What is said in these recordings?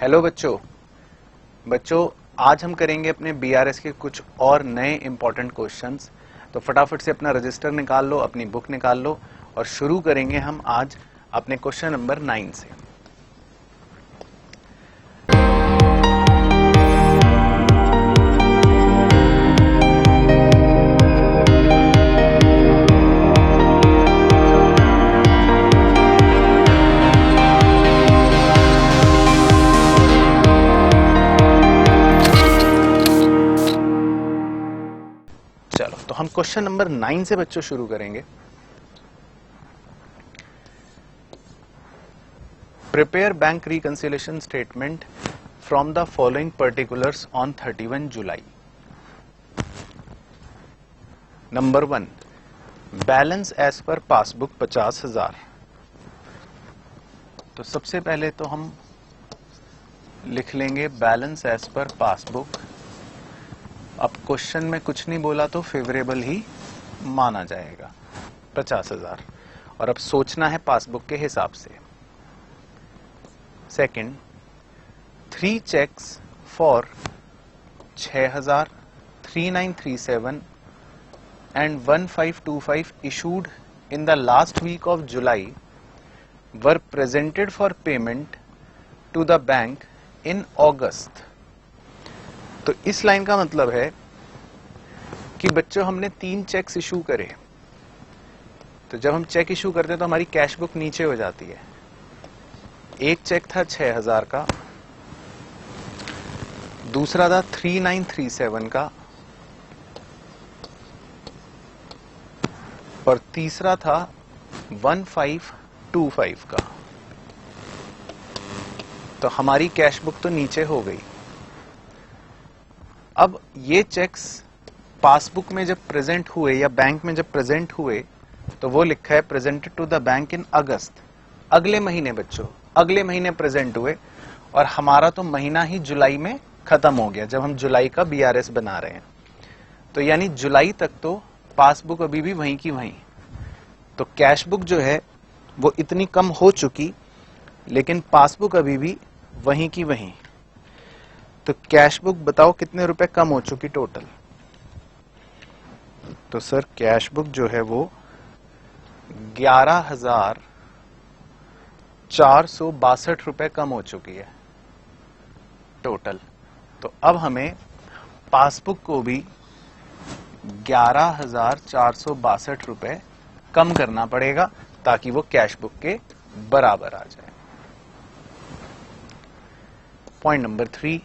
Hello बच्चों आज हम करेंगे अपने बीआरएस के कुछ और नए इंपॉर्टेंट क्वेश्चंस। तो फटाफट से अपना रजिस्टर निकाल लो, अपनी बुक निकाल लो और शुरू करेंगे हम आज अपने क्वेश्चन नंबर 9 से। चलो तो हम क्वेश्चन नंबर 9 से बच्चों शुरू करेंगे। Prepare bank reconciliation statement from the following particulars on 31 July. Number 1, balance as per passbook 50,000। तो सबसे पहले तो हम लिख लेंगे बैलेंस एज पर पासबुक। अब क्वेश्चन में कुछ नहीं बोला तो फेवरेबल ही माना जाएगा 50,000, और अब सोचना है पासबुक के हिसाब से। Second, 3 cheques for 6,000, 3937 and 1525 issued in the last week of July were presented for payment to the bank in August। तो इस लाइन का मतलब है कि बच्चों हमने 3 चेक्स इशू करे। तो जब हम चेक इशू करते हैं तो हमारी कैश बुक नीचे हो जाती है। एक चेक था 6,000 का, दूसरा था 3937 का, और तीसरा था 1525 का। तो हमारी कैश बुक तो नीचे हो गई। अब ये चेक्स पासबुक में जब प्रेजेंट हुए या बैंक में जब प्रेजेंट हुए तो वो लिखा है प्रेजेंटेड टू द बैंक इन अगस्त। अगले महीने बच्चों, अगले महीने प्रेजेंट हुए, और हमारा तो महीना ही जुलाई में खत्म हो गया जब हम जुलाई का बीआरएस बना रहे हैं। तो यानी जुलाई तक तो पासबुक अभी भी वहीं की वहीं। तो कैश बुक जो है वो इतनी कम हो चुकी, लेकिन पासबुक अभी भी वहीं की वहीं। तो कैश बुक बताओ कितने रुपए कम हो चुकी टोटल। तो सर कैश बुक जो है वो 11,462 रुपए कम हो चुकी है टोटल। तो अब हमें पासबुक को भी 11,462 रुपए कम करना पड़ेगा ताकि वो कैश बुक के बराबर आ जाए। Point number 3,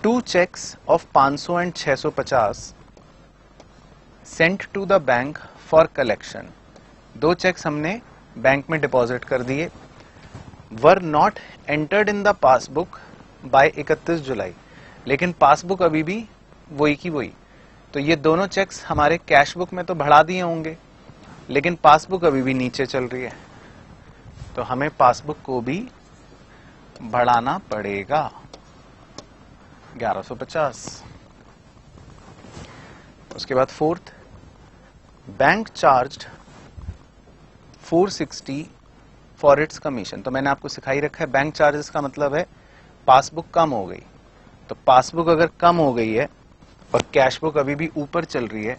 2 cheques of 500 and 650 sent to the bank for collection. 2 cheques हमने बैंक में डिपॉजिट कर दिए। Were not entered in the passbook by 31 July. लेकिन पासबुक अभी भी वही की वही। तो ये दोनों चेक्स हमारे कैश बुक में तो बढ़ा दिए होंगे, लेकिन पासबुक अभी भी नीचे चल रही है। तो हमें पासबुक को भी बढ़ाना पड़ेगा 1150। उसके बाद 4th, bank charged 460 for its commission. तो मैंने आपको सिखाई रखा है बैंक चार्जेस का मतलब है पासबुक कम हो गई। तो पासबुक अगर कम हो गई है और कैश बुक अभी भी ऊपर चल रही है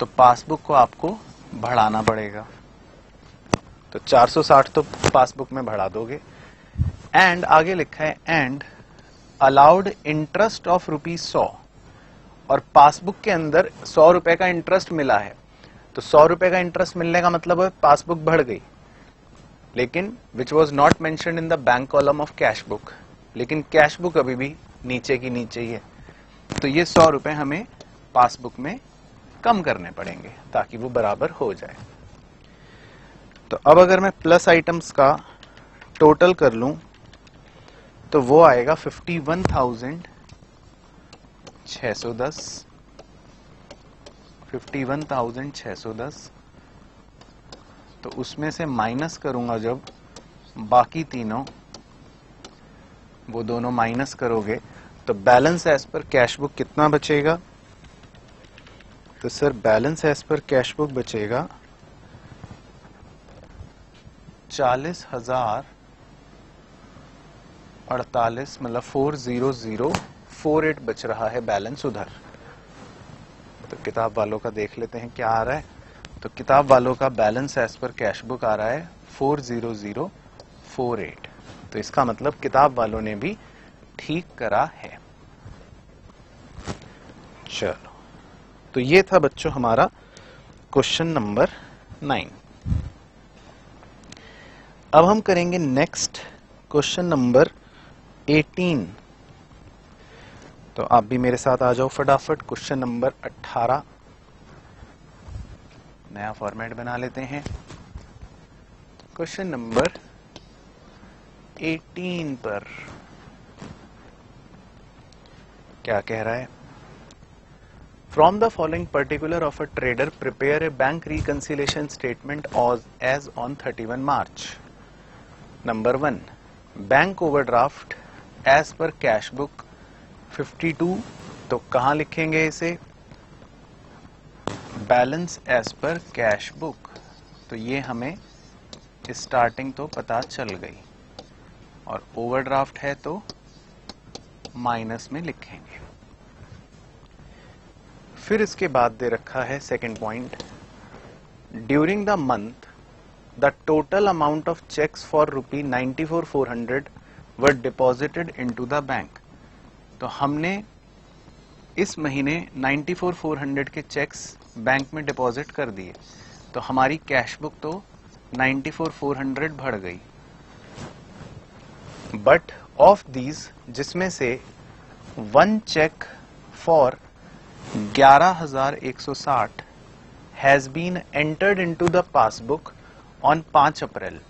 तो पासबुक को आपको बढ़ाना पड़ेगा। तो 460 तो पासबुक में बढ़ा दोगे। एंड आगे लिखा है एंड अलाउड इंटरेस्ट ऑफ ₹100। और पासबुक के अंदर 100 रुपए का इंटरेस्ट मिला है। तो 100 रुपए का इंटरेस्ट मिलने का मतलब है पासबुक बढ़ गई, लेकिन which was not mentioned in the bank column of cash book. लेकिन कैश बुक अभी भी नीचे की नीचे ही है। तो ये 100 रुपए हमें पासबुक में कम करने पड़ेंगे ताकि वो बराबर हो जाए। तो अब अगर मैं प्लस आइटम्स का टोटल कर लूं तो वो आएगा 51,610। 51,610। तो उसमें से माइनस करूंगा जब बाकी तीनों, वो दोनों माइनस करोगे तो balance as per cash book कितना बचेगा। तो sir balance as per cash book बचेगा 40,000 48 मतलब 40048 बच रहा है बैलेंस उधर। तो किताब वालों का देख लेते हैं क्या आ रहा है। तो किताब वालों का balance as per cash book आ रहा है 40048। तो इसका मतलब किताब वालों ने भी ठीक करा है। चलो, तो ये था बच्चों हमारा क्वेश्चन नंबर 9। अब हम करेंगे नेक्स्ट क्वेश्चन नंबर 18। तो आप भी मेरे साथ आ जाओ फटाफट। क्वेश्चन नंबर 18, नया फॉर्मेट बना लेते हैं। क्वेश्चन नंबर 18 पर क्या कह रहा है? From the following particular of a trader, prepare a bank reconciliation statement as on 31 March. Number 1, bank overdraft as per cash book 52। तो कहाँ लिखेंगे इसे? Balance as per cash book. तो ये हमें स्टार्टिंग तो पता चल गई, और ओवरड्राफ्ट है तो माइनस में लिखेंगे। फिर इसके बाद दे रखा है second point, during the month the total amount of cheques for ₹94,400 were deposited into the bank. तो हमने इस महीने 94,400 के चेक्स बैंक में डिपॉजिट कर दिए, तो हमारी कैश बुक तो 94,400 बढ़ गई। बट ऑफ दीज, जिसमें से one cheque for 11,160 has been entered into the passbook on 5 April.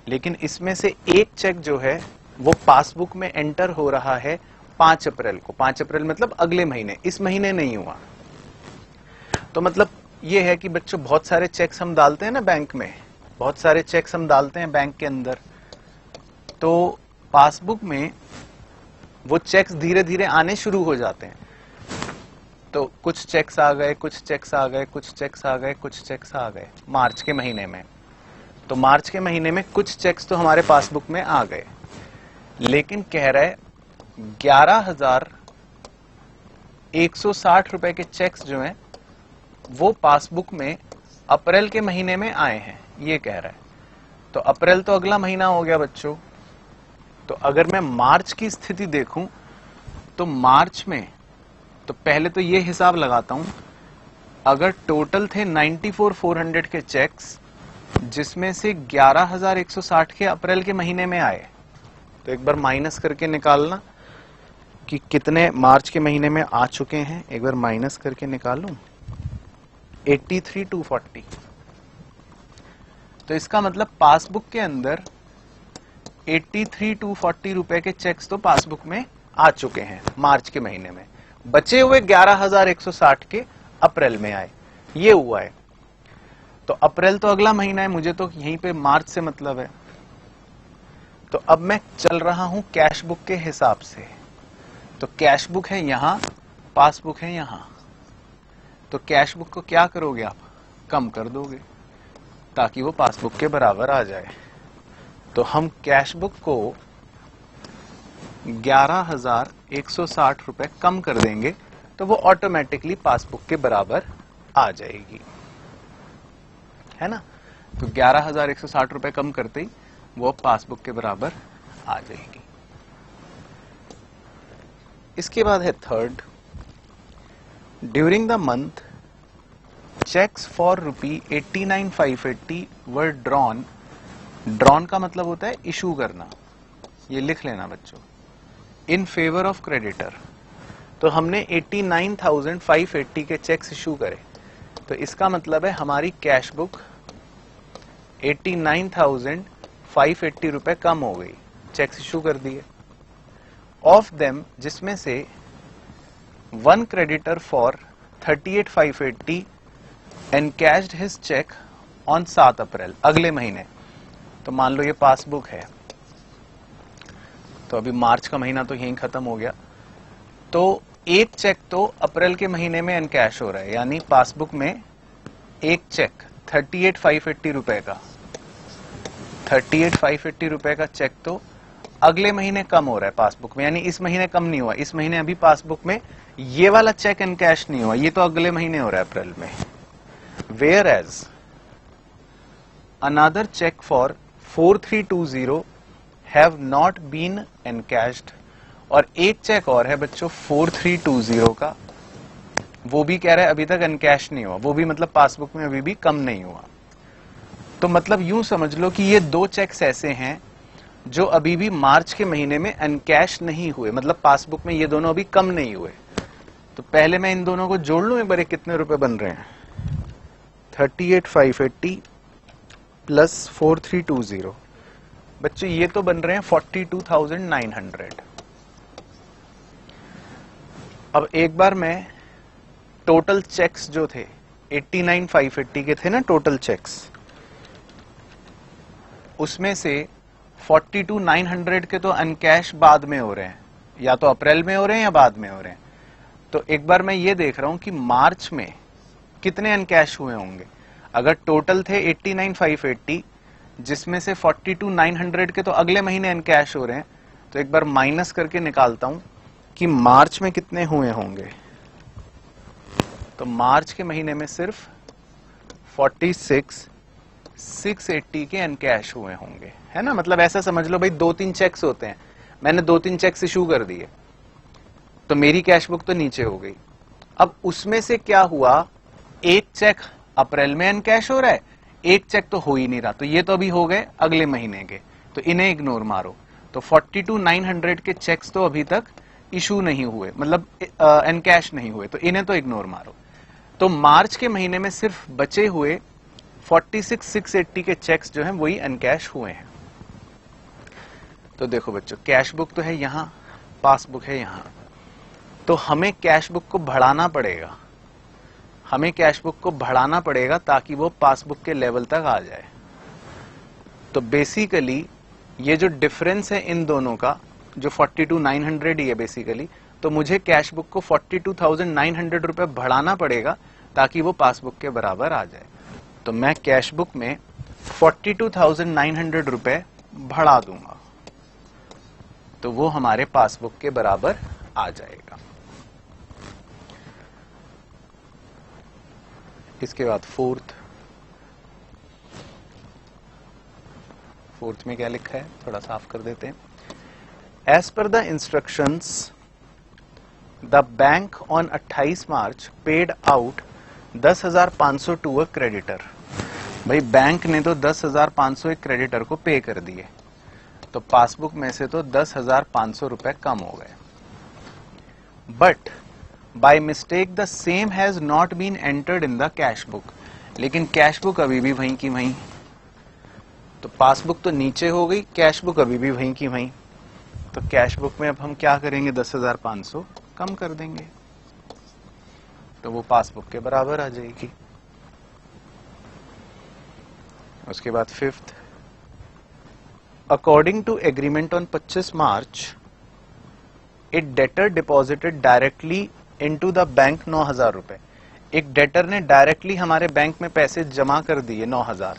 लेकिन इसमें से एक चेक जो है वो पासबुक में एंटर हो रहा है 5 अप्रैल को। 5 अप्रैल मतलब अगले महीने, इस महीने नहीं हुआ। तो मतलब ये है कि बच्चों बहुत सारे चेक्स हम डालते हैं ना बैंक में, बहुत सारे चेक्स हम डालते हैं बैंक के अंदर, तो पासबुक में वो चेक्स धीरे धीरे आने शुरू हो जाते हैं। तो कुछ चेक्स आ गए, कुछ चेक्स आ गए, कुछ चेक्स आ गए, कुछ चेक्स आ गए मार्च के महीने में। तो मार्च के महीने में कुछ चेक्स तो हमारे पासबुक में आ गए, लेकिन कह रहे 11,160 रुपए के चेक्स जो हैं वो पासबुक में अप्रैल के महीने में आए हैं, ये कह रहा है। तो अप्रैल तो अगला महीना हो गया बच्चों। तो अगर मैं मार्च की स्थिति देखूं तो मार्च में, तो पहले तो ये हिसाब लगाता हूं, अगर टोटल थे 94,400 के चेक्स, जिसमें से 11,160 के अप्रैल के महीने में आए, तो एक बार माइनस करके निकालना कि कितने मार्च के महीने में आ चुके हैं। एक बार माइनस करके निकालूं, 83,240। तो इसका मतलब पासबुक के अंदर 83,240 रुपए के चेक्स तो पासबुक में आ चुके हैं मार्च के महीने में। बचे हुए 11,160 के अप्रैल में आए, ये हुआ है। तो अप्रैल तो अगला महीना है, मुझे तो यहीं पे मार्च से मतलब है। तो अब मैं चल रहा हूं कैश बुक के हिसाब से। तो कैश बुक है यहां, पासबुक है यहां। तो कैश बुक को क्या करोगे आप? कम कर दोगे ताकि वो पासबुक के बराबर आ जाए। तो हम कैश बुक को 11,160 रुपए कम कर देंगे, तो वो ऑटोमेटिकली पासबुक के बराबर आ जाएगी, है ना। तो 11,160 रुपए कम करते ही वो पासबुक के बराबर आ जाएगी। इसके बाद है third, during the month cheques for ₹89,580 were drawn. Drawn का मतलब होता है इशू करना, ये लिख लेना बच्चों, इन फेवर ऑफ क्रेडिटर। तो हमने 89,580 के चेक्स इशू करे, तो इसका मतलब है हमारी कैश बुक 89,580 रुपए कम हो गई, चेक्स इशू कर दिए। ऑफ देम, जिसमें से one creditor for 38,580 encashed his cheque on 7 April, अगले महीने। तो मान लो ये पासबुक है, तो अभी मार्च का महीना तो यहीं खत्म हो गया। तो एक चेक तो अप्रैल के महीने में एनकैश हो रहा है, यानी पासबुक में एक चेक 38,580 रुपए का, 38,580 रुपए का चेक तो अगले महीने कम हो रहा है पासबुक में, यानी इस महीने कम नहीं हुआ, इस महीने अभी पासबुक में ये वाला चेक एंड कैश नहीं हुआ, ये तो अगले महीने हो रहा है अप्रैल में। Whereas another cheque for 4320 have not been encashed, और एक चेक और है बच्चों 4320 का, वो भी कह रहा है अभी तक एनकैश नहीं हुआ, वो भी मतलब पासबुक में अभी भी कम नहीं हुआ। तो मतलब यूं समझ लो कि ये दो चेक्स ऐसे हैं जो अभी भी मार्च के महीने में अनकैश नहीं हुए, मतलब पासबुक में ये दोनों अभी कम नहीं हुए। तो पहले मैं इन दोनों को जोड़ लूं एक बार, कितने रुपए बन रहे हैं, 38,580 प्लस 4320, बच्चों ये तो बन रहे हैं 42,900। अब एक बार मैं टोटल चेक्स जो थे 89,580 के थे ना टोटल चेक्स, उसमें से 42,900 के तो अनकैश बाद में हो रहे हैं, या तो अप्रैल में हो रहे हैं या बाद में हो रहे हैं। तो एक बार मैं ये देख रहा हूं कि मार्च में कितने अनकैश हुए होंगे। अगर टोटल थे 89,580, जिसमें से 42,900 के तो अगले महीने अनकैश हो रहे हैं, तो एक बार माइनस करके निकालता हूं कि मार्च में कितने हुए होंगे। तो मार्च के महीने में सिर्फ 46,680 के अनकैश हुए होंगे, है ना। मतलब ऐसा समझ लो भाई 2-3 चेक्स होते हैं, मैंने 2-3 चेक्स इशू कर दिए, तो मेरी कैश बुक तो नीचे हो गई। अब उसमें से क्या हुआ, एक चेक अप्रैल में अनकैश हो रहा है, एक चेक तो हो ही नहीं रहा, तो ये तो अभी हो गए अगले महीने के, तो इन्हें इग्नोर मारो। तो 42,900 के चेक्स तो अभी तक इशू नहीं हुए, मतलब एनकैश नहीं हुए, तो इन्हें तो इग्नोर मारो। तो मार्च के महीने में सिर्फ बचे हुए 46,680 के चेक्स जो हैं वही अनकैश हुए हैं। तो देखो बच्चों, कैश बुक तो है यहां, पासबुक है यहां, तो हमें कैश बुक को बढ़ाना पड़ेगा, हमें कैश बुक को बढ़ाना पड़ेगा ताकि वो पासबुक के लेवल तक आ जाए। तो बेसिकली ये जो डिफरेंस है इन दोनों का, जो 42,900 ही है बेसिकली, तो मुझे कैश बुक को 42,900 रुपए बढ़ाना पड़ेगा ताकि वो पासबुक के बराबर आ जाए। तो मैं कैश बुक में 42,900 रुपए बढ़ा दूंगा, तो वो हमारे पासबुक के बराबर आ जाएगा। इसके बाद फोर्थ में क्या लिखा है थोड़ा साफ कर देते हैं। As per the instructions the bank on 28 March paid out 10,500 to a creditor. भाई बैंक ने तो 10,500 एक क्रेडिटर को पे कर दिए, तो पासबुक में से तो 10,500 रुपए कम हो गए। But by mistake the same has not been entered in the cash book, लेकिन कैश बुक अभी भी वहीं की वहीं, तो पासबुक तो नीचे हो गई, कैश बुक अभी भी वहीं की वहीं। तो कैश बुक में अब हम क्या करेंगे, 10,500 कम कर देंगे, तो वो पासबुक के बराबर आ जाएगी। उसके बाद fifth, according to agreement on 25 March एक debtor deposited directly into the bank 9,000 रुपए। एक डेटर ने डायरेक्टली हमारे बैंक में पैसे जमा कर दिए 9,000,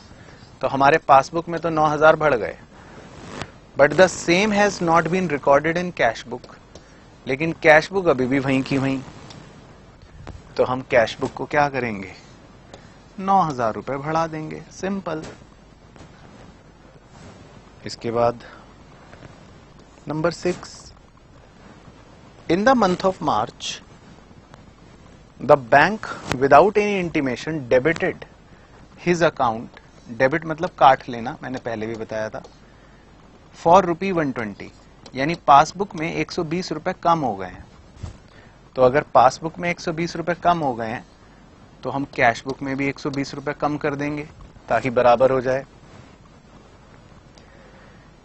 तो हमारे पासबुक में तो 9,000 बढ़ गए। But the same has not been recorded in cash book, लेकिन कैश बुक अभी भी वहीं की वहीं, तो हम कैश बुक को क्या करेंगे, 9,000 रुपए बढ़ा देंगे, सिंपल। इसके बाद number 6, in the month of March the bank without any intimation debited his account, debit मतलब काट लेना, मैंने पहले भी बताया था, फॉर ₹120, यानी पासबुक में 120 रुपए कम हो गए हैं। तो अगर पासबुक में 120 रुपए कम हो गए हैं तो हम कैश बुक में भी 120 रुपए कम कर देंगे ताकि बराबर हो जाए।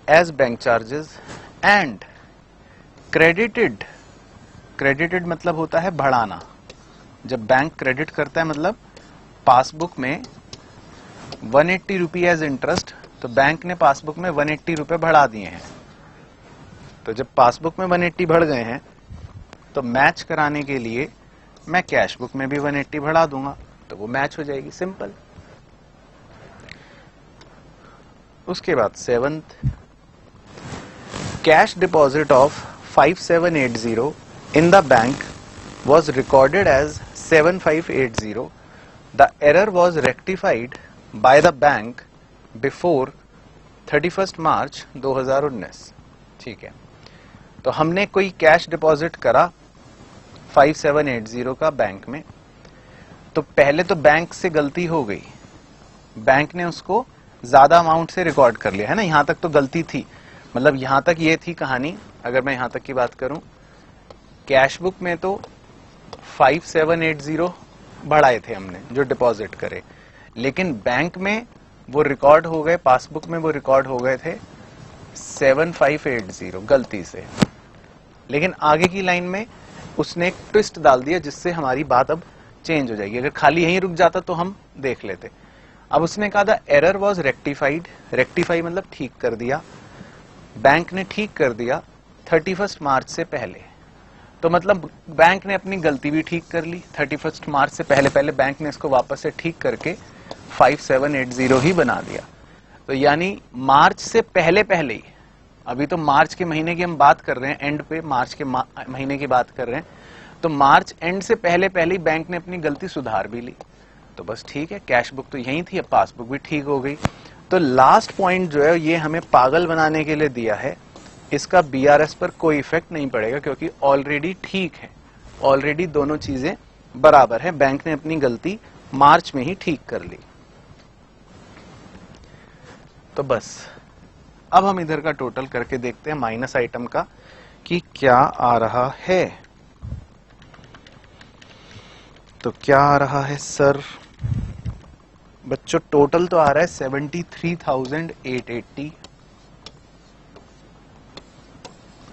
As bank charges and credited, credited मतलब होता है बढ़ाना, जब बैंक क्रेडिट करता है मतलब पासबुक में 180 रुपये एज इंटरेस्ट, तो बैंक ने पासबुक में 180 रुपए बढ़ा दिए हैं। तो जब पासबुक में 180 बढ़ गए हैं तो मैच कराने के लिए मैं कैश बुक में भी 180 बढ़ा दूंगा, तो वो मैच हो जाएगी, सिंपल। उसके बाद 7th, cash deposit of 5780 in the bank was recorded as 7580. The error was rectified by the bank before 31st March 2019. ठीक है, तो हमने कोई कैश डिपॉजिट करा 5780 का बैंक में, तो पहले तो बैंक से गलती हो गई, बैंक ने उसको ज्यादा अमाउंट से रिकॉर्ड कर लिया है ना, यहां तक तो गलती थी, मतलब यहां तक ये थी कहानी। अगर मैं यहां तक की बात करूं, कैश बुक में तो 5780 बढ़ाए थे हमने जो डिपॉजिट करे, लेकिन बैंक में वो रिकॉर्ड हो गए, पासबुक में वो रिकॉर्ड हो गए थे 7580 गलती से। लेकिन आगे की लाइन में उसने एक ट्विस्ट डाल दिया जिससे हमारी बात अब चेंज हो जाएगी। अगर खाली यहीं रुक जाता तो हम देख लेते। अब उसने कहा the error was rectified, rectify मतलब ठीक कर दिया, बैंक ने ठीक कर दिया 31 मार्च से पहले। तो मतलब बैंक ने अपनी गलती भी ठीक कर ली, 31 मार्च से पहले पहले बैंक ने इसको वापस से ठीक करके 5780 ही बना दिया। तो यानी मार्च से पहले पहले ही, अभी तो मार्च के महीने की हम बात कर रहे हैं, एंड पे मार्च के महीने की बात कर रहे हैं, तो मार्च एंड से पहले पहले ही बैंक ने अपनी गलती सुधार भी ली। तो बस ठीक है, कैश बुक तो यही थी, अब पासबुक भी ठीक हो गई। तो लास्ट पॉइंट जो है ये हमें पागल बनाने के लिए दिया है, इसका बीआरएस पर कोई इफेक्ट नहीं पड़ेगा क्योंकि ऑलरेडी ठीक है, ऑलरेडी दोनों चीजें बराबर है, बैंक ने अपनी गलती मार्च में ही ठीक कर ली। तो बस अब हम इधर का टोटल करके देखते हैं माइनस आइटम का कि क्या आ रहा है। तो क्या आ रहा है सर बच्चों, टोटल तो आ रहा है 73,880,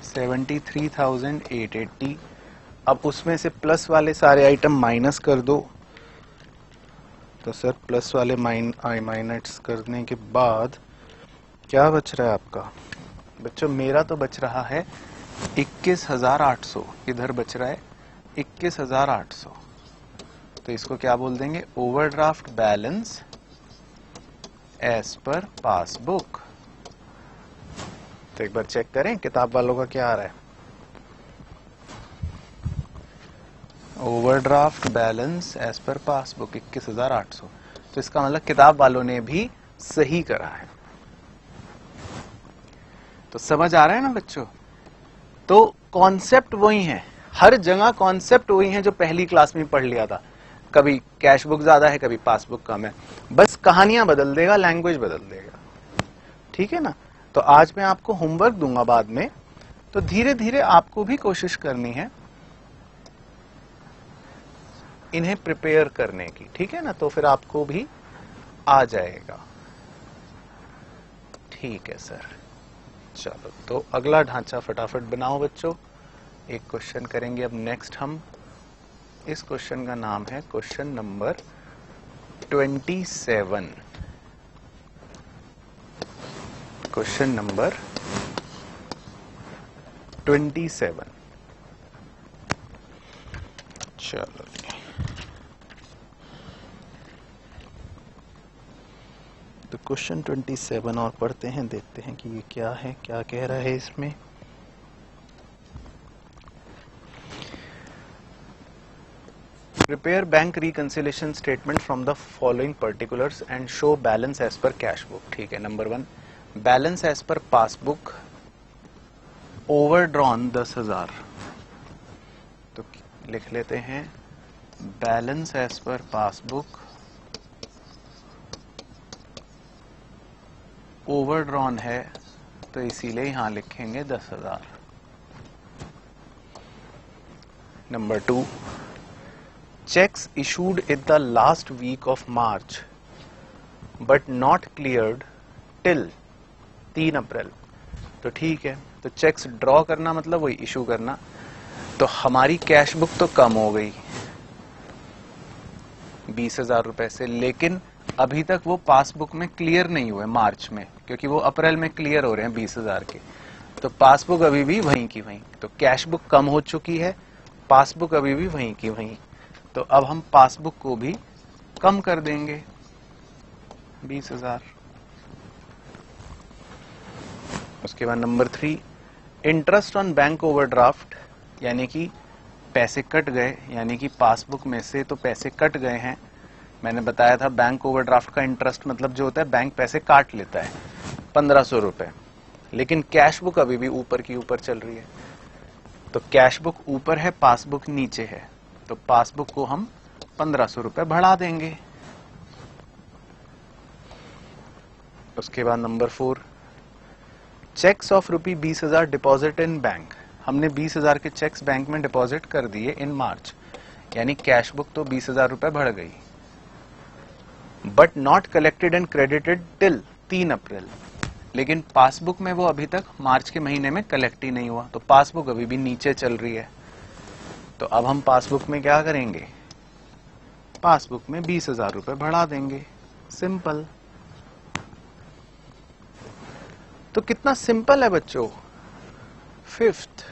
73,880। अब उसमें से प्लस वाले सारे आइटम माइनस कर दो। तो सर प्लस वाले माइनस करने के बाद क्या बच रहा है आपका बच्चों? मेरा तो बच रहा है 21,800, इधर बच रहा है 21,800। तो इसको क्या बोल देंगे? Overdraft balance as per passbook. तो एक बार चेक करें किताब वालों का क्या आ रहा है। Overdraft balance as per passbook 21,800। तो इसका मतलब किताब वालों ने भी सही करा है। तो समझ आ रहा है ना बच्चों? तो कॉन्सेप्ट वही है, हर जगह कॉन्सेप्ट वही है जो पहली क्लास में पढ़ लिया था। कभी कैश बुक ज्यादा है, कभी पासबुक कम है, बस कहानियां बदल देगा, लैंग्वेज बदल देगा। ठीक है ना? तो आज मैं आपको होमवर्क दूंगा बाद में, तो धीरे धीरे आपको भी कोशिश करनी है इन्हें प्रिपेयर करने की। ठीक है ना? तो फिर आपको भी आ जाएगा। ठीक है सर, चलो तो अगला ढांचा फटाफट बनाओ बच्चों। एक क्वेश्चन करेंगे अब नेक्स्ट हम। इस क्वेश्चन का नाम है क्वेश्चन नंबर 27। Question number 27। चलो तो क्वेश्चन 27 और पढ़ते हैं, देखते हैं कि ये क्या है, क्या कह रहा है इसमें। Prepare bank reconciliation statement from the following particulars and show balance as per cash book। ठीक है, number 1 balance as per passbook overdrawn 10,000। तो लिख लेते हैं balance as per passbook overdrawn है, तो इसीलिए यहां लिखेंगे 10,000। Number 2 checks issued in the last week of March but not cleared till 3 अप्रैल। तो ठीक है, तो चेक्स ड्रॉ करना मतलब वही इशू करना। तो हमारी कैश बुक तो कम हो गई 20,000 रुपए से, लेकिन अभी तक वो पासबुक में क्लियर नहीं हुए मार्च में, क्योंकि वो अप्रैल में क्लियर हो रहे हैं 20,000 के। तो पासबुक अभी भी वहीं की वहीं, तो कैश बुक कम हो चुकी है, पासबुक अभी भी वहीं की वहीं। तो अब हम पासबुक को भी कम कर देंगे 20,000। उसके बाद number 3 interest on bank overdraft, यानी कि पैसे कट गए, यानी कि पासबुक में से तो पैसे कट गए हैं। मैंने बताया था बैंक ओवरड्राफ्ट का इंटरेस्ट मतलब जो होता है बैंक पैसे काट लेता है 1500 रुपए, लेकिन कैश बुक अभी भी ऊपर की ऊपर चल रही है। तो कैश बुक ऊपर है, पासबुक नीचे है, तो पासबुक को हम 1500 रुपए बढ़ा देंगे। उसके बाद number 4, cheques of rupee 20,000 deposit in bank. हमने 20,000 के चेक्स बैंक में डिपॉजिट कर दिए इन मार्च, यानी कैश बुक तो 20,000 रुपए बढ़ गई। But not collected and credited till 3 अप्रैल, लेकिन पासबुक में वो अभी तक मार्च के महीने में कलेक्ट ही नहीं हुआ, तो पासबुक अभी भी नीचे चल रही है। तो अब हम पासबुक में क्या करेंगे, पासबुक में 20,000 रुपए बढ़ा देंगे, सिंपल। तो कितना सिंपल है बच्चों। 5th,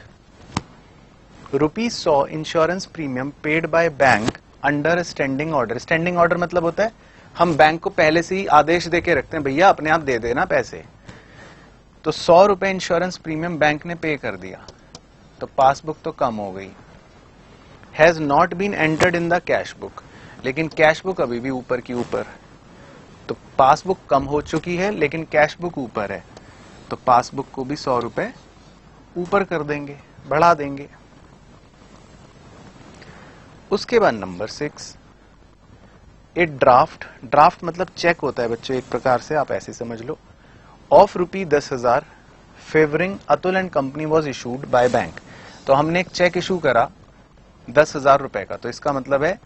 ₹100 insurance premium paid by bank under standing order. Standing order मतलब होता है हम बैंक को पहले से ही आदेश देके रखते हैं, भैया अपने आप दे देना पैसे। तो 100 रुपए इंश्योरेंस प्रीमियम बैंक ने पे कर दिया, तो पासबुक तो कम हो गई। Has not been entered in the cash book, लेकिन कैश बुक अभी भी ऊपर की ऊपर, तो पासबुक कम हो चुकी है लेकिन कैश बुक ऊपर है, तो पासबुक को भी 100 रुपए ऊपर कर देंगे, बढ़ा देंगे। उसके बाद नंबर 6, ए ड्राफ्ट। ड्राफ्ट मतलब चेक होता है बच्चों एक प्रकार से, आप ऐसे समझ लो, of rupee 10,000 favouring Atul and company was issued by bank. तो हमने एक चेक इशू करा 10,000 रुपए का, तो इसका मतलब है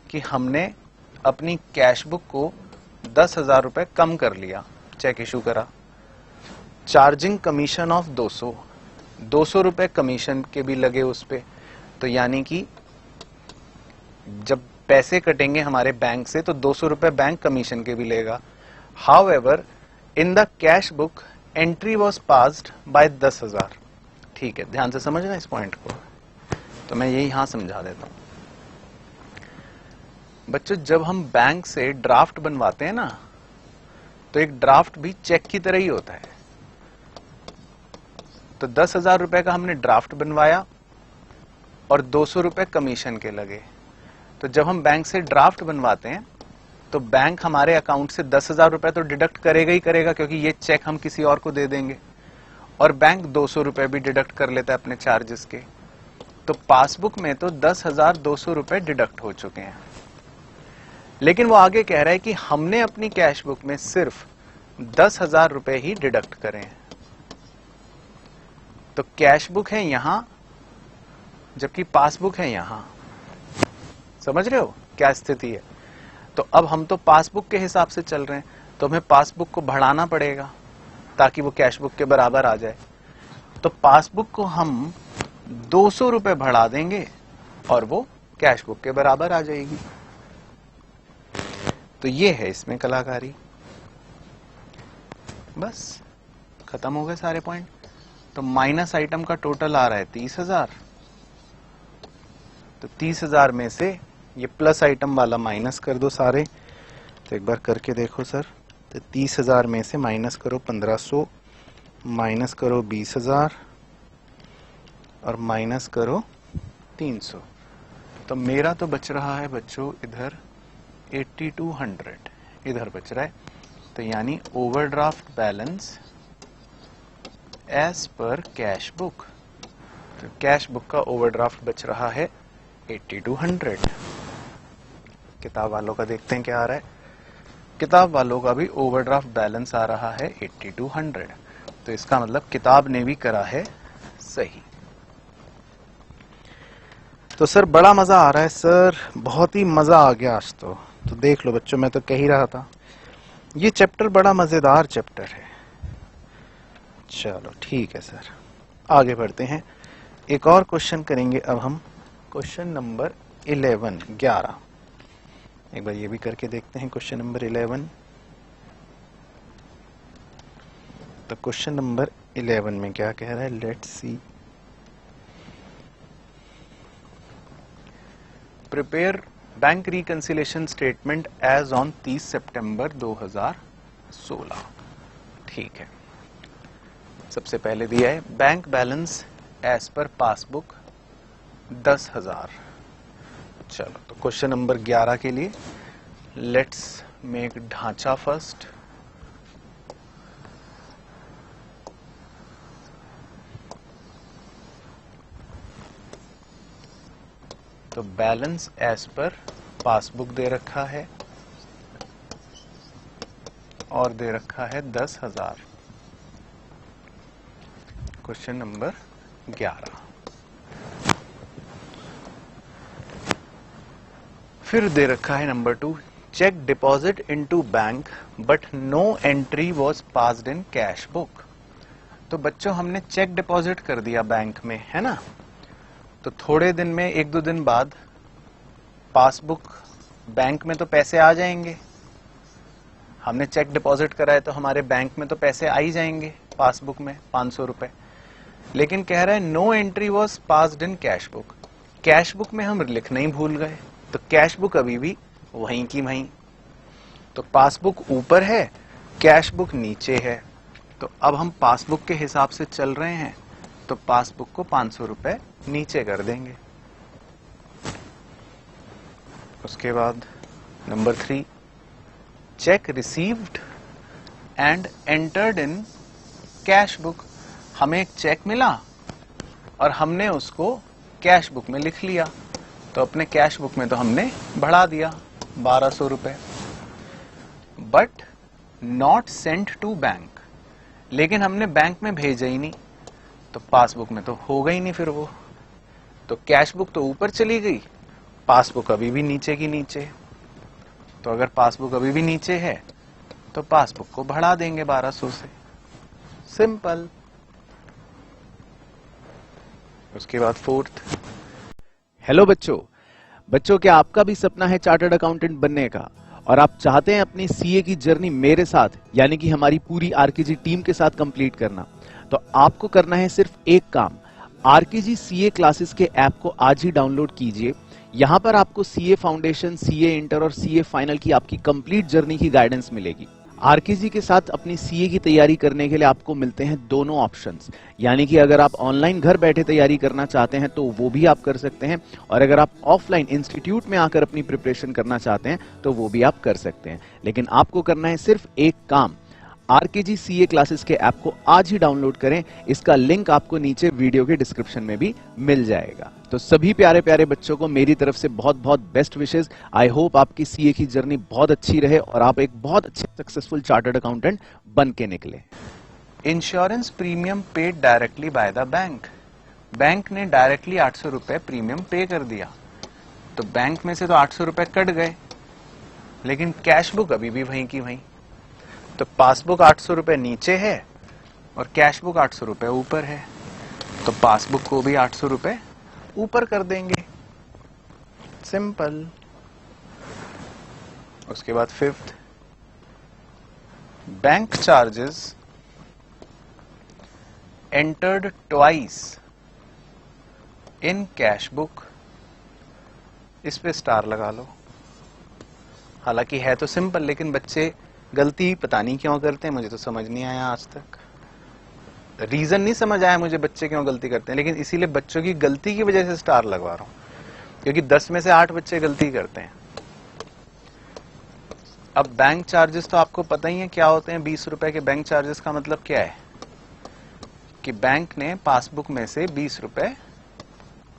कि हमने अपनी कैश बुक को 10,000 रुपए कम कर लिया, चेक इशू करा। चार्जिंग कमीशन ऑफ 200 रुपए कमीशन के भी लगे उस पे, तो यानी कि जब पैसे कटेंगे हमारे बैंक से तो 200 रुपए बैंक कमीशन के भी लेगा। However in the cash book entry was passed by 10,000। ठीक है, ध्यान से समझना इस पॉइंट को, तो मैं यही यहां समझा देता हूं। बच्चों जब हम बैंक से ड्राफ्ट बनवाते हैं ना, तो एक ड्राफ्ट भी चेक की तरह ही होता है। तो 10,000 रुपए का हमने ड्राफ्ट बनवाया और 200 रुपए कमीशन के लगे। तो जब हम बैंक से ड्राफ्ट बनवाते हैं तो बैंक हमारे अकाउंट से 10,000 रुपए तो डिडक्ट करेगा ही करेगा, क्योंकि ये चेक हम किसी और को दे देंगे, और बैंक 200 रुपए भी डिडक्ट कर लेता है अपने चार्जेस के। तो पासबुक में तो 10,200 रुपए डिडक्ट हो चुके हैं, लेकिन वो आगे कह रहा है कि हमने अपनी कैश बुक में सिर्फ 10,000 रुपए ही डिडक्ट करें। तो कैश बुक है यहां जबकि पासबुक है यहां। समझ रहे हो क्या स्थिति है। तो अब हम तो पासबुक के हिसाब से चल रहे हैं, तो हमें पासबुक को बढ़ाना पड़ेगा ताकि वो कैश बुक के बराबर आ जाए। तो पासबुक को हम 200 रुपए बढ़ा देंगे और वो कैश बुक के बराबर आ जाएगी। तो ये है इसमें कलाकारी। बस खत्म हो गए सारे पॉइंट। तो माइनस आइटम का टोटल आ रहा है 30,000। तो 30,000 में से ये प्लस आइटम वाला माइनस कर दो सारे। तो एक बार करके देखो सर। तो 30,000 में से माइनस करो 1500, माइनस करो 20,000 और माइनस करो 300। तो मेरा तो बच रहा है बच्चों इधर 8200 इधर बच रहा है। तो यानी overdraft balance as per cash book. तो कैश बुक का ओवरड्राफ्ट बच रहा है 8200। किताब वालों का देखते हैं क्या आ रहा है। किताब वालों का भी ओवरड्राफ्ट बैलेंस आ रहा है 8200। तो इसका मतलब किताब ने भी करा है सही। तो सर बड़ा मजा आ रहा है सर, बहुत ही मजा आ गया आज तो देख लो बच्चों, मैं तो कह ही रहा था ये चैप्टर बड़ा मजेदार चैप्टर है। चलो ठीक है सर, आगे बढ़ते हैं। एक और क्वेश्चन करेंगे अब हम, क्वेश्चन नंबर 11। एक बार ये भी करके देखते हैं क्वेश्चन नंबर 11। तो क्वेश्चन नंबर 11 में क्या कह रहा है, let's see. Prepare bank reconciliation statement as on 30 September 2016। ठीक है, सबसे पहले दिया है bank balance as per passbook 10,000। चलो तो क्वेश्चन नंबर 11 के लिए लेट्स मेक ढांचा फर्स्ट। तो बैलेंस एज पर पासबुक दे रखा है और दे रखा है 10,000। Question number 11। फिर दे रखा है number 2, cheque deposit into bank but no entry was passed in cash book. तो बच्चों हमने चेक डिपॉजिट कर दिया बैंक में, है ना, तो थोड़े दिन में 1-2 दिन बाद पासबुक बैंक में तो पैसे आ जाएंगे। हमने चेक डिपॉजिट करा है तो हमारे बैंक में तो पैसे आ ही जाएंगे पासबुक में 500 रुपए। लेकिन कह रहा है no entry was passed in cash book. Cash book में हम लिखना ही भूल गए, तो कैश बुक अभी भी वहीं की वहीं। तो पासबुक ऊपर है, कैश बुक नीचे है। तो अब हम पासबुक के हिसाब से चल रहे हैं, तो पासबुक को 500 रुपए नीचे कर देंगे। उसके बाद number 3, check received and entered in cash book. हमें एक चेक मिला और हमने उसको कैश बुक में लिख लिया, तो अपने कैश बुक में तो हमने बढ़ा दिया 1200 रुपए। But not sent to bank, लेकिन हमने बैंक में भेजा ही नहीं, तो पासबुक में तो होगा ही नहीं फिर वो। तो कैश बुक तो ऊपर चली गई, पासबुक अभी भी नीचे की नीचे। तो अगर पासबुक अभी भी नीचे है तो पासबुक को बढ़ा देंगे 1200 से, सिंपल। उसके बाद 4th, हेलो बच्चों क्या आपका भी सपना है चार्टर्ड अकाउंटेंट बनने का और आप चाहते हैं अपनी सीए की जर्नी मेरे साथ यानी कि हमारी पूरी आरकेजी टीम के साथ कंप्लीट करना? तो आपको करना है सिर्फ एक काम, आरकेजी सीए क्लासेस के ऐप को आज ही डाउनलोड कीजिए। यहां पर आपको सीए फाउंडेशन, सीए इंटर और सीए फाइनल की आपकी कंप्लीट जर्नी की गाइडेंस मिलेगी। आरकेजी के साथ अपनी सीए की तैयारी करने के लिए आपको मिलते हैं दोनों ऑप्शंस, यानी कि अगर आप ऑनलाइन घर बैठे तैयारी करना चाहते हैं तो वो भी आप कर सकते हैं, और अगर आप ऑफलाइन इंस्टीट्यूट में आकर अपनी प्रिपरेशन करना चाहते हैं तो वो भी आप कर सकते हैं। लेकिन आपको करना है सिर्फ एक काम, आरकेजी सीए क्लासेस के ऐप को आज ही डाउनलोड करें। इसका लिंक आपको नीचे वीडियो के डिस्क्रिप्शन में भी मिल जाएगा। तो सभी प्यारे प्यारे बच्चों को मेरी तरफ से बहुत बहुत बेस्ट विशेस। आई होप आपकी सीए की जर्नी बहुत अच्छी रहे और आप एक बहुत अच्छे सक्सेसफुल चार्टर्ड अकाउंटेंट बन के निकले। Insurance premium paid directly by the bank. Bank ने डायरेक्टली 800 रुपए प्रीमियम पे कर दिया, तो बैंक में से तो 800 रुपए कट गए, लेकिन कैश बुक अभी भी वहीं की वहीं। तो पासबुक 800 रुपए नीचे है और कैश बुक 800 रुपए ऊपर है, तो पासबुक को भी 800 रुपए ऊपर कर देंगे, सिंपल। उसके बाद 5th, bank charges entered twice in cash book. इस पे स्टार लगा लो। हालांकि है तो सिंपल, लेकिन बच्चे गलती पता नहीं क्यों करते हैं, मुझे तो समझ नहीं आया आज तक। रीजन नहीं समझ आया मुझे बच्चे क्यों गलती करते हैं, लेकिन इसीलिए बच्चों की गलती की वजह से स्टार लगवा रहा हूं, क्योंकि 10 में से 8 बच्चे गलती करते हैं। अब बैंक चार्जेस तो आपको पता ही है क्या होते हैं। 20 रुपए के बैंक चार्जेस का मतलब क्या है कि बैंक ने पासबुक में से 20 रुपए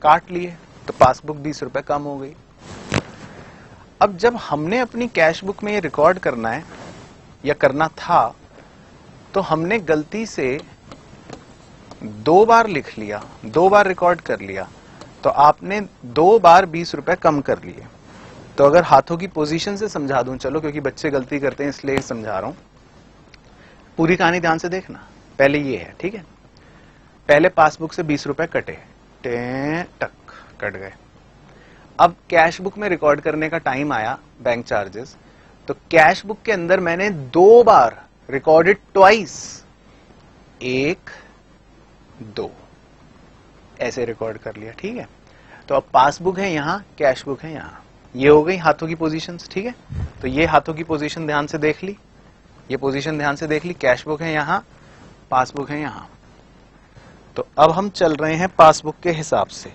काट लिए, तो पासबुक 20 रुपए कम हो गई। अब जब हमने अपनी कैश बुक में ये रिकॉर्ड करना है या करना था, तो हमने गलती से 2 बार लिख लिया, 2 बार रिकॉर्ड कर लिया, तो आपने 2 बार 20 रुपए कम कर लिए। तो अगर हाथों की पोजीशन से समझा दूं, चलो, क्योंकि बच्चे गलती करते हैं इसलिए समझा रहा हूं। पूरी कहानी ध्यान से देखना। पहले ये है, ठीक है, पहले पासबुक से 20 रुपए कटे, टक कट गए। अब कैश बुक में रिकॉर्ड करने का टाइम आया, बैंक चार्जेस, तो कैश बुक के अंदर मैंने 2 बार रिकॉर्डेड ट्वाइस, 1 2 ऐसे रिकॉर्ड कर लिया, ठीक है। तो अब पासबुक है यहां, कैश बुक है यहां, ये हो गई हाथों की पोजीशंस, ठीक है। तो ये हाथों की पोजीशन ध्यान से देख ली, ये पोजीशन ध्यान से देख ली, कैश बुक है यहां, पासबुक है यहां। तो अब हम चल रहे हैं पासबुक के हिसाब से।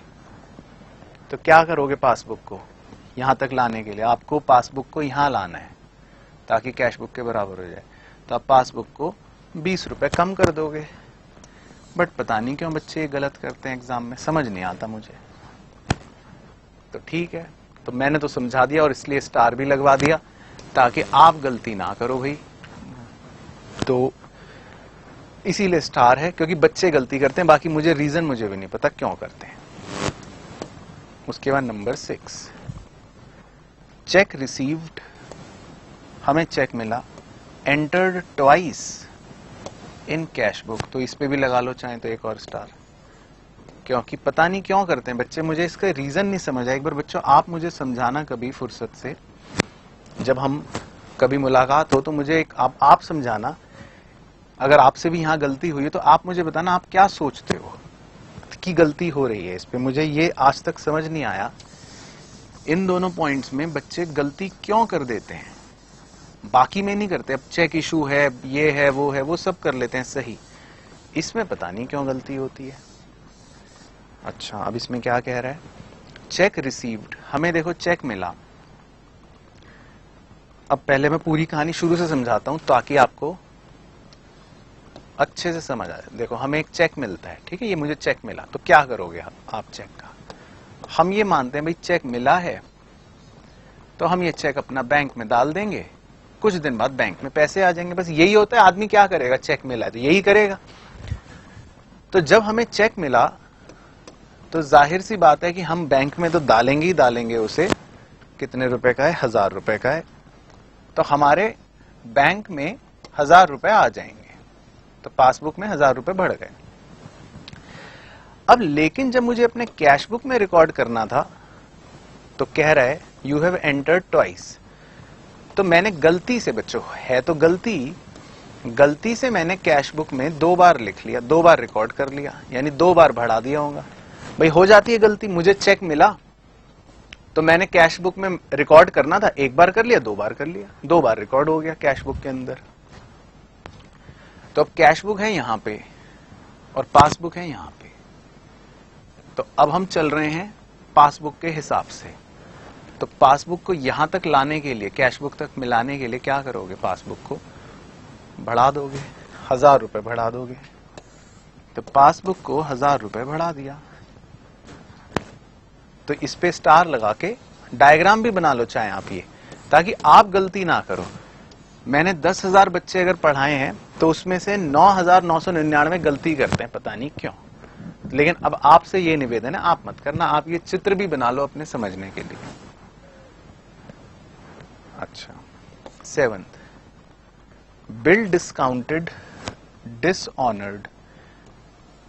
तो क्या करोगे पासबुक को यहां तक लाने के लिए? आपको पासबुक को यहां लाना है ताकि कैश बुक के बराबर हो जाए। तो आप पासबुक को 20 रुपए कम कर दोगे। बट पता नहीं क्यों बच्चे ये गलत करते हैं एग्जाम में, समझ नहीं आता मुझे। तो ठीक है, तो मैंने तो समझा दिया और इसलिए स्टार भी लगवा दिया ताकि आप गलती ना करो भाई। तो इसीलिए स्टार है, क्योंकि बच्चे गलती करते हैं, बाकी मुझे रीजन मुझे भी नहीं पता क्यों करते हैं। उसके बाद नंबर 6, चेक रिसीव्ड, हमें चेक मिला, entered twice in cash book. तो इस पे भी लगा लो चाहे तो एक और स्टार, क्योंकि पता नहीं क्यों करते हैं बच्चे, मुझे इसका रीजन नहीं समझ आया। एक बार बच्चों आप मुझे समझाना कभी फुर्सत से, जब हम कभी मुलाकात हो तो मुझे एक आप समझाना। अगर आपसे भी यहाँ गलती हुई है तो आप मुझे बताना आप क्या सोचते हो कि गलती हो रही है इस पे। मुझे ये आज तक समझ नहीं आया इन दोनों पॉइंट्स में बच्चे गलती क्यों कर देते हैं, बाकी में नहीं करते। अब चेक इशू है, ये है, वो सब कर लेते हैं सही, इसमें पता नहीं क्यों गलती होती है। अच्छा, अब इसमें क्या कह रहा है? चेक रिसीव्ड, हमें देखो चेक मिला। अब पहले मैं पूरी कहानी शुरू से समझाता हूं ताकि आपको अच्छे से समझ आए। देखो हमें एक चेक मिलता है, ठीक है, ये मुझे चेक मिला, तो क्या करोगे आप चेक का? हम ये मानते हैं भाई चेक मिला है तो हम ये चेक अपना बैंक में डाल देंगे, कुछ दिन बाद बैंक में पैसे आ जाएंगे, बस यही होता है। आदमी क्या करेगा? चेक मिला है तो यही करेगा। तो जब हमें चेक मिला तो जाहिर सी बात है कि हम बैंक में तो डालेंगे ही डालेंगे उसे। कितने रुपए का है? 1000 रुपए का है। तो हमारे बैंक में 1000 रुपए आ जाएंगे, तो पासबुक में 1000 रुपए बढ़ गए। अब लेकिन जब मुझे अपने कैश बुक में रिकॉर्ड करना था तो कह रहा है यू हैव एंटर्ड ट्वाइस। तो मैंने गलती से, बच्चों है तो गलती से मैंने कैश बुक में 2 बार लिख लिया, 2 बार रिकॉर्ड कर लिया, यानी 2 बार बढ़ा दिया होगा। भाई हो जाती है गलती, मुझे चेक मिला तो मैंने कैश बुक में रिकॉर्ड करना था, 1 बार कर लिया, 2 बार कर लिया, 2 बार रिकॉर्ड हो गया कैश बुक के अंदर। तो अब कैश बुक है यहां पे और पासबुक है यहां पे। तो अब हम चल रहे हैं पासबुक के हिसाब से। तो पासबुक को यहां तक लाने के लिए, कैश बुक तक मिलाने के लिए क्या करोगे? पासबुक को बढ़ा दोगे, 1000 रुपए बढ़ा दोगे। तो पासबुक को 1000 रुपए बढ़ा दिया। तो इस पे स्टार लगा के डायग्राम भी बना लो चाहे आप ये, ताकि आप गलती ना करो। मैंने 10,000 बच्चे अगर पढ़ाए हैं तो उसमें से 9,999 गलती करते हैं, पता नहीं क्यों। लेकिन अब आपसे ये निवेदन है, आप मत करना, आप ये चित्र भी बना लो अपने समझने के लिए। अच्छा, 7th, बिल डिस्काउंटेड डिसऑनर्ड।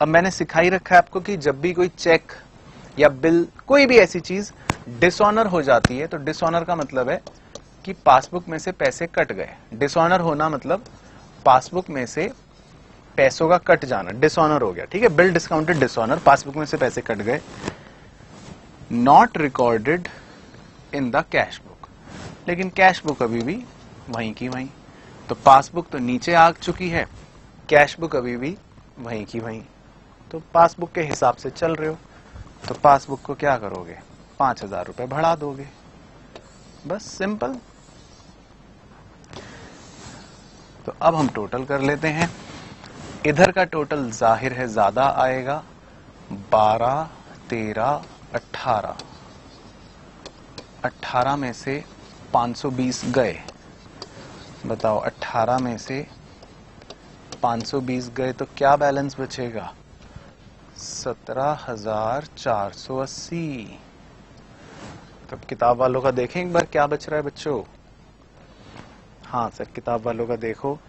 अब मैंने सिखा ही रखा है आपको कि जब भी कोई चेक या बिल, कोई भी ऐसी चीज डिसऑनर हो जाती है तो डिसऑनर का मतलब है कि पासबुक में से पैसे कट गए। डिसऑनर होना मतलब पासबुक में से पैसों का कट जाना, डिसऑनर हो गया, ठीक है। बिल डिस्काउंटेड डिसऑनर, पासबुक में से पैसे कट गए। Not recorded in the cash book, लेकिन कैश बुक अभी भी वहीं की वहीं। तो पासबुक तो नीचे आ चुकी है, कैश बुक अभी भी वहीं की वहीं। तो पासबुक के हिसाब से चल रहे हो, तो पासबुक को क्या करोगे? 5000 रुपए बढ़ा दोगे, बस सिंपल। तो अब हम टोटल कर लेते हैं। इधर का टोटल जाहिर है ज्यादा आएगा, 12, 13, 18। 18 में से 520 गए, बताओ 18 में से 520 गए तो क्या बैलेंस बचेगा? 17,480। तब किताब वालों का देखें एक बार क्या बच रहा है बच्चों। हाँ सर, किताब वालों का देखो,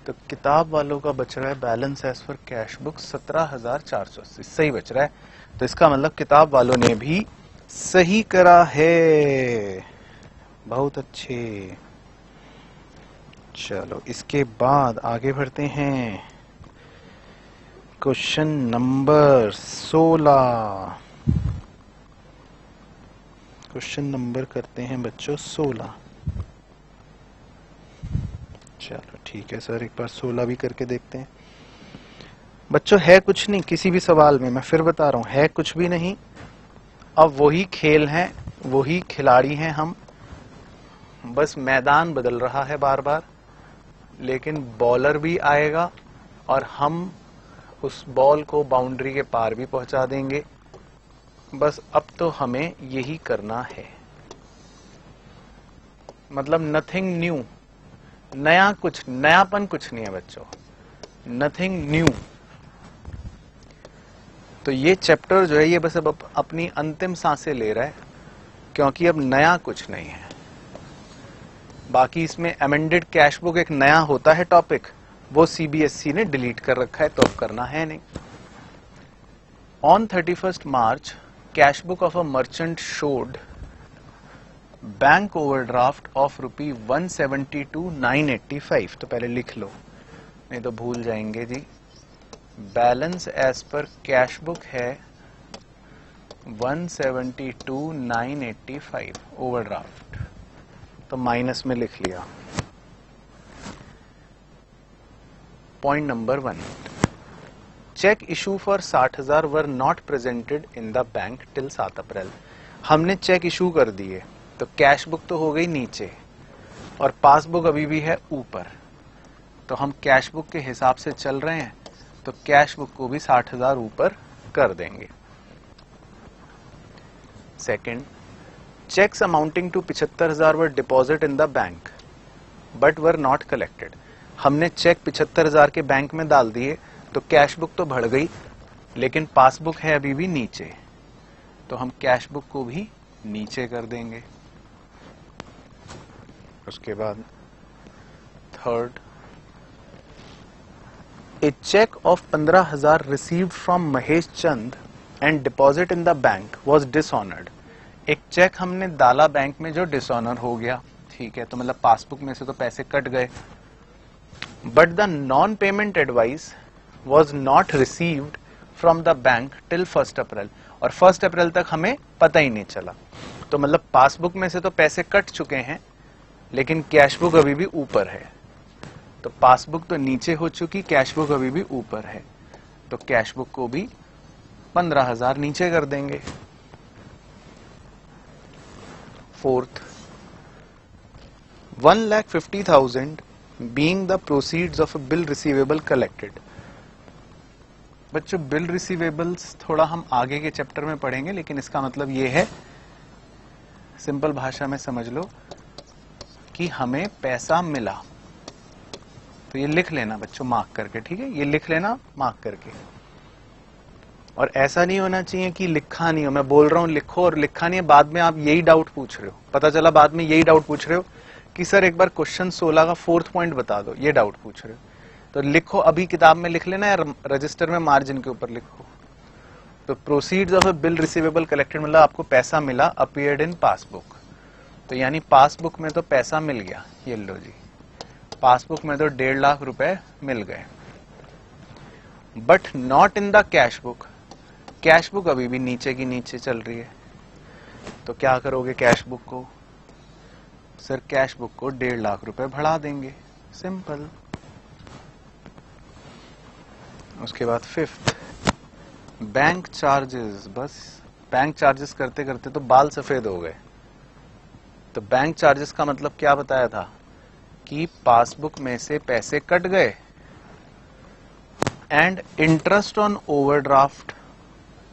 तो किताब वालों का बच रहा है balance as per cash book 17,480, सही बच रहा है। तो इसका मतलब किताब वालों ने भी सही करा है, बहुत अच्छे। चलो इसके बाद आगे बढ़ते हैं। क्वेश्चन नंबर 16, क्वेश्चन नंबर करते हैं बच्चों 16। चलो ठीक है सर, एक बार 16 भी करके देखते हैं। बच्चों है कुछ नहीं किसी भी सवाल में, मैं फिर बता रहा हूं, है कुछ भी नहीं। अब वही खेल है, वही खिलाड़ी हैं हम, बस मैदान बदल रहा है बार बार, लेकिन बॉलर भी आएगा और हम उस बॉल को बाउंड्री के पार भी पहुंचा देंगे। बस अब तो हमें यही करना है, मतलब नथिंग न्यू, नया कुछ, नयापन कुछ नहीं है बच्चों, नथिंग न्यू। तो ये चैप्टर जो है ये बस अब अपनी अंतिम सांसें ले रहा है, क्योंकि अब नया कुछ नहीं है। बाकी इसमें अमेंडेड कैश बुक एक नया होता है टॉपिक, वो सीबीएसई ने डिलीट कर रखा है, तो अब करना है नहीं। On 31st March, cash book of a merchant showed bank overdraft of ₹172,985। तो पहले लिख लो, नहीं तो भूल जाएंगे जी। Balance as per cash book है 172,985 ओवरड्राफ्ट, तो माइनस में लिख लिया। Point number 1, cheque issue for 60,000 were not presented in the bank till 7 April. हमने चेक इशू कर दिए, तो कैश बुक तो हो गई नीचे और पासबुक अभी भी है ऊपर, तो हम कैश बुक के हिसाब से चल रहे हैं, तो कैश बुक को भी 60,000 ऊपर कर देंगे। Second, cheques amounting to 75,000 were deposit in the bank but were not collected. हमने चेक 75,000 के बैंक में डाल दिए, तो कैश बुक तो बढ़ गई, लेकिन पासबुक है अभी भी नीचे, तो हम कैश बुक को भी नीचे कर देंगे। उसके बाद third, a cheque of 15,000 received from Mahesh Chand and deposit in the bank was dishonoured. एक चेक हमने डाला बैंक में जो डिसऑनर हो गया, ठीक है, तो मतलब पासबुक में से तो पैसे कट गए, but the non payment advice was not received from the bank till 1 अप्रैल, और 1 अप्रैल तक हमें पता ही नहीं चला। तो मतलब पासबुक में से तो पैसे कट चुके हैं, लेकिन कैश बुक अभी भी ऊपर है, तो पासबुक तो नीचे हो चुकी, कैश बुक अभी भी ऊपर है, तो कैश बुक को भी 15,000 नीचे कर देंगे। Fourth, 1,50,000 being the proceeds of a bill receivable collected। बच्चों बिल रिसीवेबल्स थोड़ा हम आगे के चैप्टर में पढ़ेंगे, लेकिन इसका मतलब ये है, सिंपल भाषा में समझ लो कि हमें पैसा मिला, तो ये लिख लेना बच्चों मार्क करके, ठीक है, ये लिख लेना मार्क करके। और ऐसा नहीं होना चाहिए कि लिखा नहीं हो, मैं बोल रहा हूं लिखो और लिखा नहीं है, बाद में आप यही डाउट पूछ रहे हो, पता चला बाद में यही डाउट पूछ रहे हो कि सर एक बार क्वेश्चन 16 का 4th पॉइंट बता दो, ये डाउट पूछ रहे हो, तो लिखो, अभी किताब में लिख लेना या रजिस्टर में मार्जिन के ऊपर लिखो। तो proceeds of a bill receivable collected मतलब आपको पैसा मिला, अपीयर्ड इन पासबुक, तो यानी पासबुक में तो पैसा मिल गया, ये लो जी, पासबुक में तो 1.5 लाख रुपए मिल गए, but not in the cash book. Cash book अभी भी नीचे की नीचे चल रही है, तो क्या करोगे कैश बुक को? सर कैश बुक को 1.5 लाख रुपए बढ़ा देंगे, सिंपल। उसके बाद फिफ्थ, बैंक चार्जेस। बस बैंक चार्जेस करते करते तो बाल सफेद हो गए। तो बैंक चार्जेस का मतलब क्या बताया था कि पासबुक में से पैसे कट गए, एंड इंटरेस्ट ऑन ओवरड्राफ्ट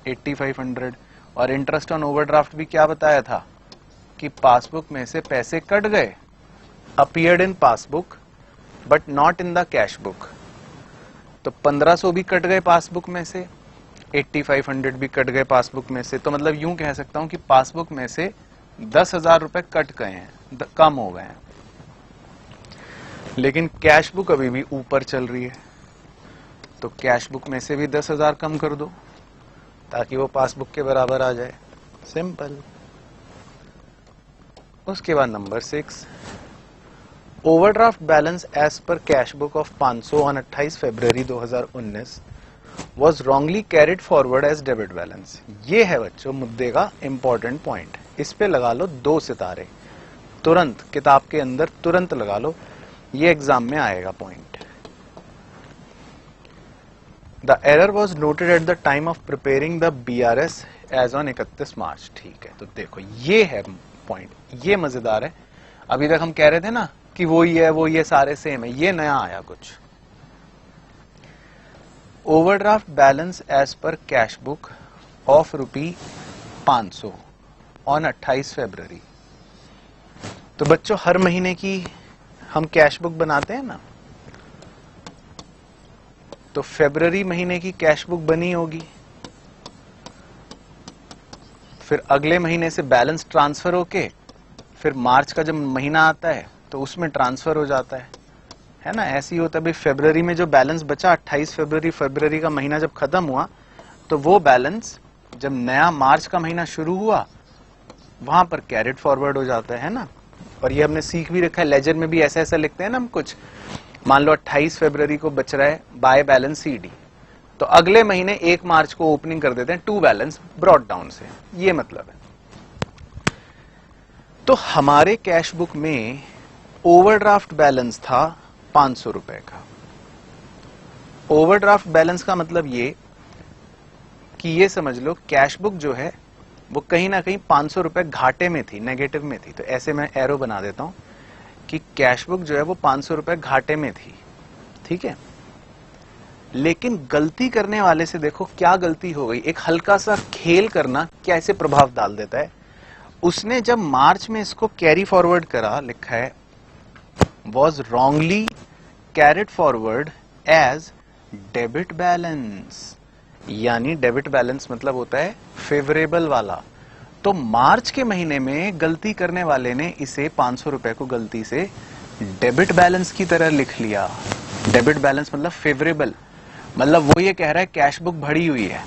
8500, और इंटरेस्ट ऑन ओवरड्राफ्ट भी क्या बताया था कि पासबुक में से पैसे कट गए, appeared in passbook but not in the cash book. तो 1500 भी कट गए पासबुक में से, 8500 भी कट गए पासबुक में से, तो मतलब यूं कह सकता हूं कि पासबुक में से 10,000 रुपए कट गए हैं, कम हो गए हैं, लेकिन कैश बुक अभी भी ऊपर चल रही है, तो कैश बुक में से भी 10,000 कम कर दो ताकि वो पासबुक के बराबर आ जाए, सिंपल। उसके बाद number 6, overdraft balance as per cash book of 500 on 28 February 2019 was wrongly carried forward as debit balance. ये है बच्चों मुद्दे का इंपॉर्टेंट पॉइंट, इस पे लगा लो 2 सितारे तुरंत, किताब के अंदर तुरंत लगा लो, ये एग्जाम में आएगा point. The error was noted at the time of preparing the BRS as on 31 March. ठीक है, तो देखो ये है पॉइंट, ये मजेदार है। अभी तक हम कह रहे थे ना कि वो ये सारे सेम है, ये नया आया कुछ। Overdraft balance as per cash book of ₹500 on 28 February. तो बच्चों हर महीने की हम कैश बुक बनाते हैं ना, तो फरवरी महीने की कैश बुक बनी होगी, फिर अगले महीने से बैलेंस ट्रांसफर होके फिर मार्च का जब महीना आता है तो उसमें ट्रांसफर हो जाता है ना। ऐसे ही होता है भाई, फरवरी में जो बैलेंस बचा 28 फरवरी का महीना जब खत्म हुआ तो वो बैलेंस जब नया मार्च का महीना शुरू हुआ वहां पर कैरिड फॉरवर्ड हो जाता है ना। और ये हमने सीख भी रखा है, लेजर में भी ऐसा ऐसा लिखते हैं ना हम कुछ। मान लो 28 फरवरी को बच रहा है बाय बैलेंस CD, तो अगले महीने 1 मार्च को ओपनिंग कर देते हैं टू बैलेंस ब्रॉट डाउन से, ये मतलब है। तो हमारे कैश बुक में ओवरड्राफ्ट बैलेंस था 500 रुपए का। ओवरड्राफ्ट बैलेंस का मतलब ये कि ये समझ लो कैश बुक जो है वो कहीं ना कहीं 500 रुपए घाटे में थी, नेगेटिव में थी। तो ऐसे मैं एरो बना देता हूं कि कैश बुक जो है वो 500 रुपए घाटे में थी, ठीक है। लेकिन गलती करने वाले से देखो क्या गलती हो गई। एक हल्का सा खेल करना कैसे प्रभाव डाल देता है। उसने जब मार्च में इसको कैरी फॉरवर्ड करा, लिखा है was wrongly carried forward as debit balance, यानी डेबिट बैलेंस मतलब होता है फेवरेबल वाला। तो मार्च के महीने में गलती करने वाले ने इसे 500 रुपए को गलती से डेबिट बैलेंस की तरह लिख लिया। डेबिट बैलेंस मतलब फेवरेबल, मतलब वो ये कह रहा है कैश बुक बढ़ी हुई है,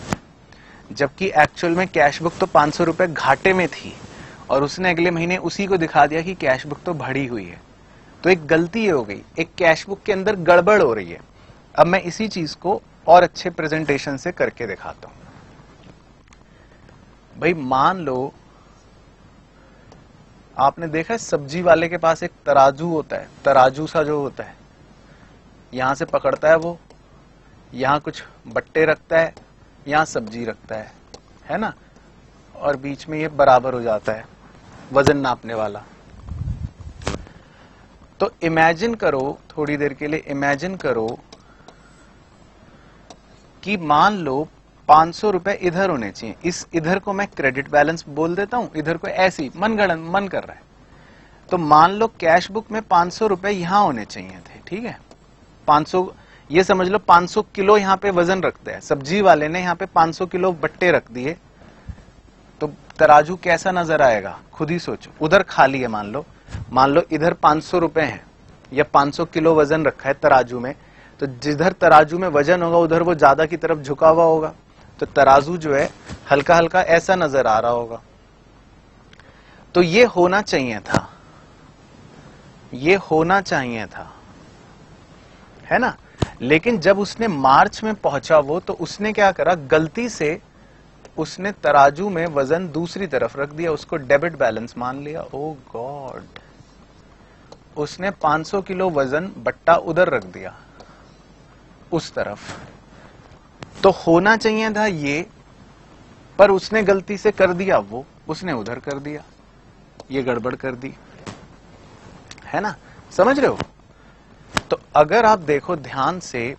जबकि एक्चुअल में कैश बुक तो 500 रुपए घाटे में थी और उसने अगले महीने उसी को दिखा दिया कि कैश बुक तो बढ़ी हुई है। तो एक गलती हो गई, एक कैश बुक के अंदर गड़बड़ हो रही है। अब मैं इसी चीज को और अच्छे प्रेजेंटेशन से करके दिखाता हूं। भाई मान लो आपने देखा है सब्जी वाले के पास एक तराजू होता है, तराजू सा जो होता है, यहां से पकड़ता है वो, यहां कुछ बट्टे रखता है, यहां सब्जी रखता है ना, और बीच में ये बराबर हो जाता है वजन नापने वाला। तो इमेजिन करो, थोड़ी देर के लिए इमेजिन करो कि मान लो 500 रुपए इधर होने चाहिए, इस इधर को मैं क्रेडिट बैलेंस बोल देता हूं, इधर को ऐसे ही मन कर रहा है। तो मान लो कैश बुक में 500 रुपए यहां होने चाहिए थे, ठीक है। 500, ये समझ लो 500 किलो यहां पे वजन रखते हैं, सब्जी वाले ने यहां पे 500 किलो बट्टे रख दिए, तो तराजू कैसा नजर आएगा खुद ही सोचो। उधर खाली है, मान लो इधर 500 रुपए हैं या 500 किलो वजन रखा है तराजू में, तो जिधर तराजू में वजन होगा उधर वो ज्यादा की तरफ झुका हुआ होगा, तो तराजू जो है हल्का हल्का ऐसा नजर आ रहा होगा। तो ये होना चाहिए था, ये होना चाहिए था, है ना। लेकिन जब उसने मार्च में पहुंचा वो, तो उसने क्या करा, गलती से उसने तराजू में वजन दूसरी तरफ रख दिया, उसको डेबिट बैलेंस मान लिया। ओ गॉड, उसने 500 किलो वजन बट्टा उधर रख दिया, उस तरफ। तो होना चाहिए था ये, पर उसने गलती से कर दिया वो, उसने उधर कर दिया, ये गड़बड़ कर दी, है ना। समझ रहे हो। तो अगर आप देखो ध्यान से,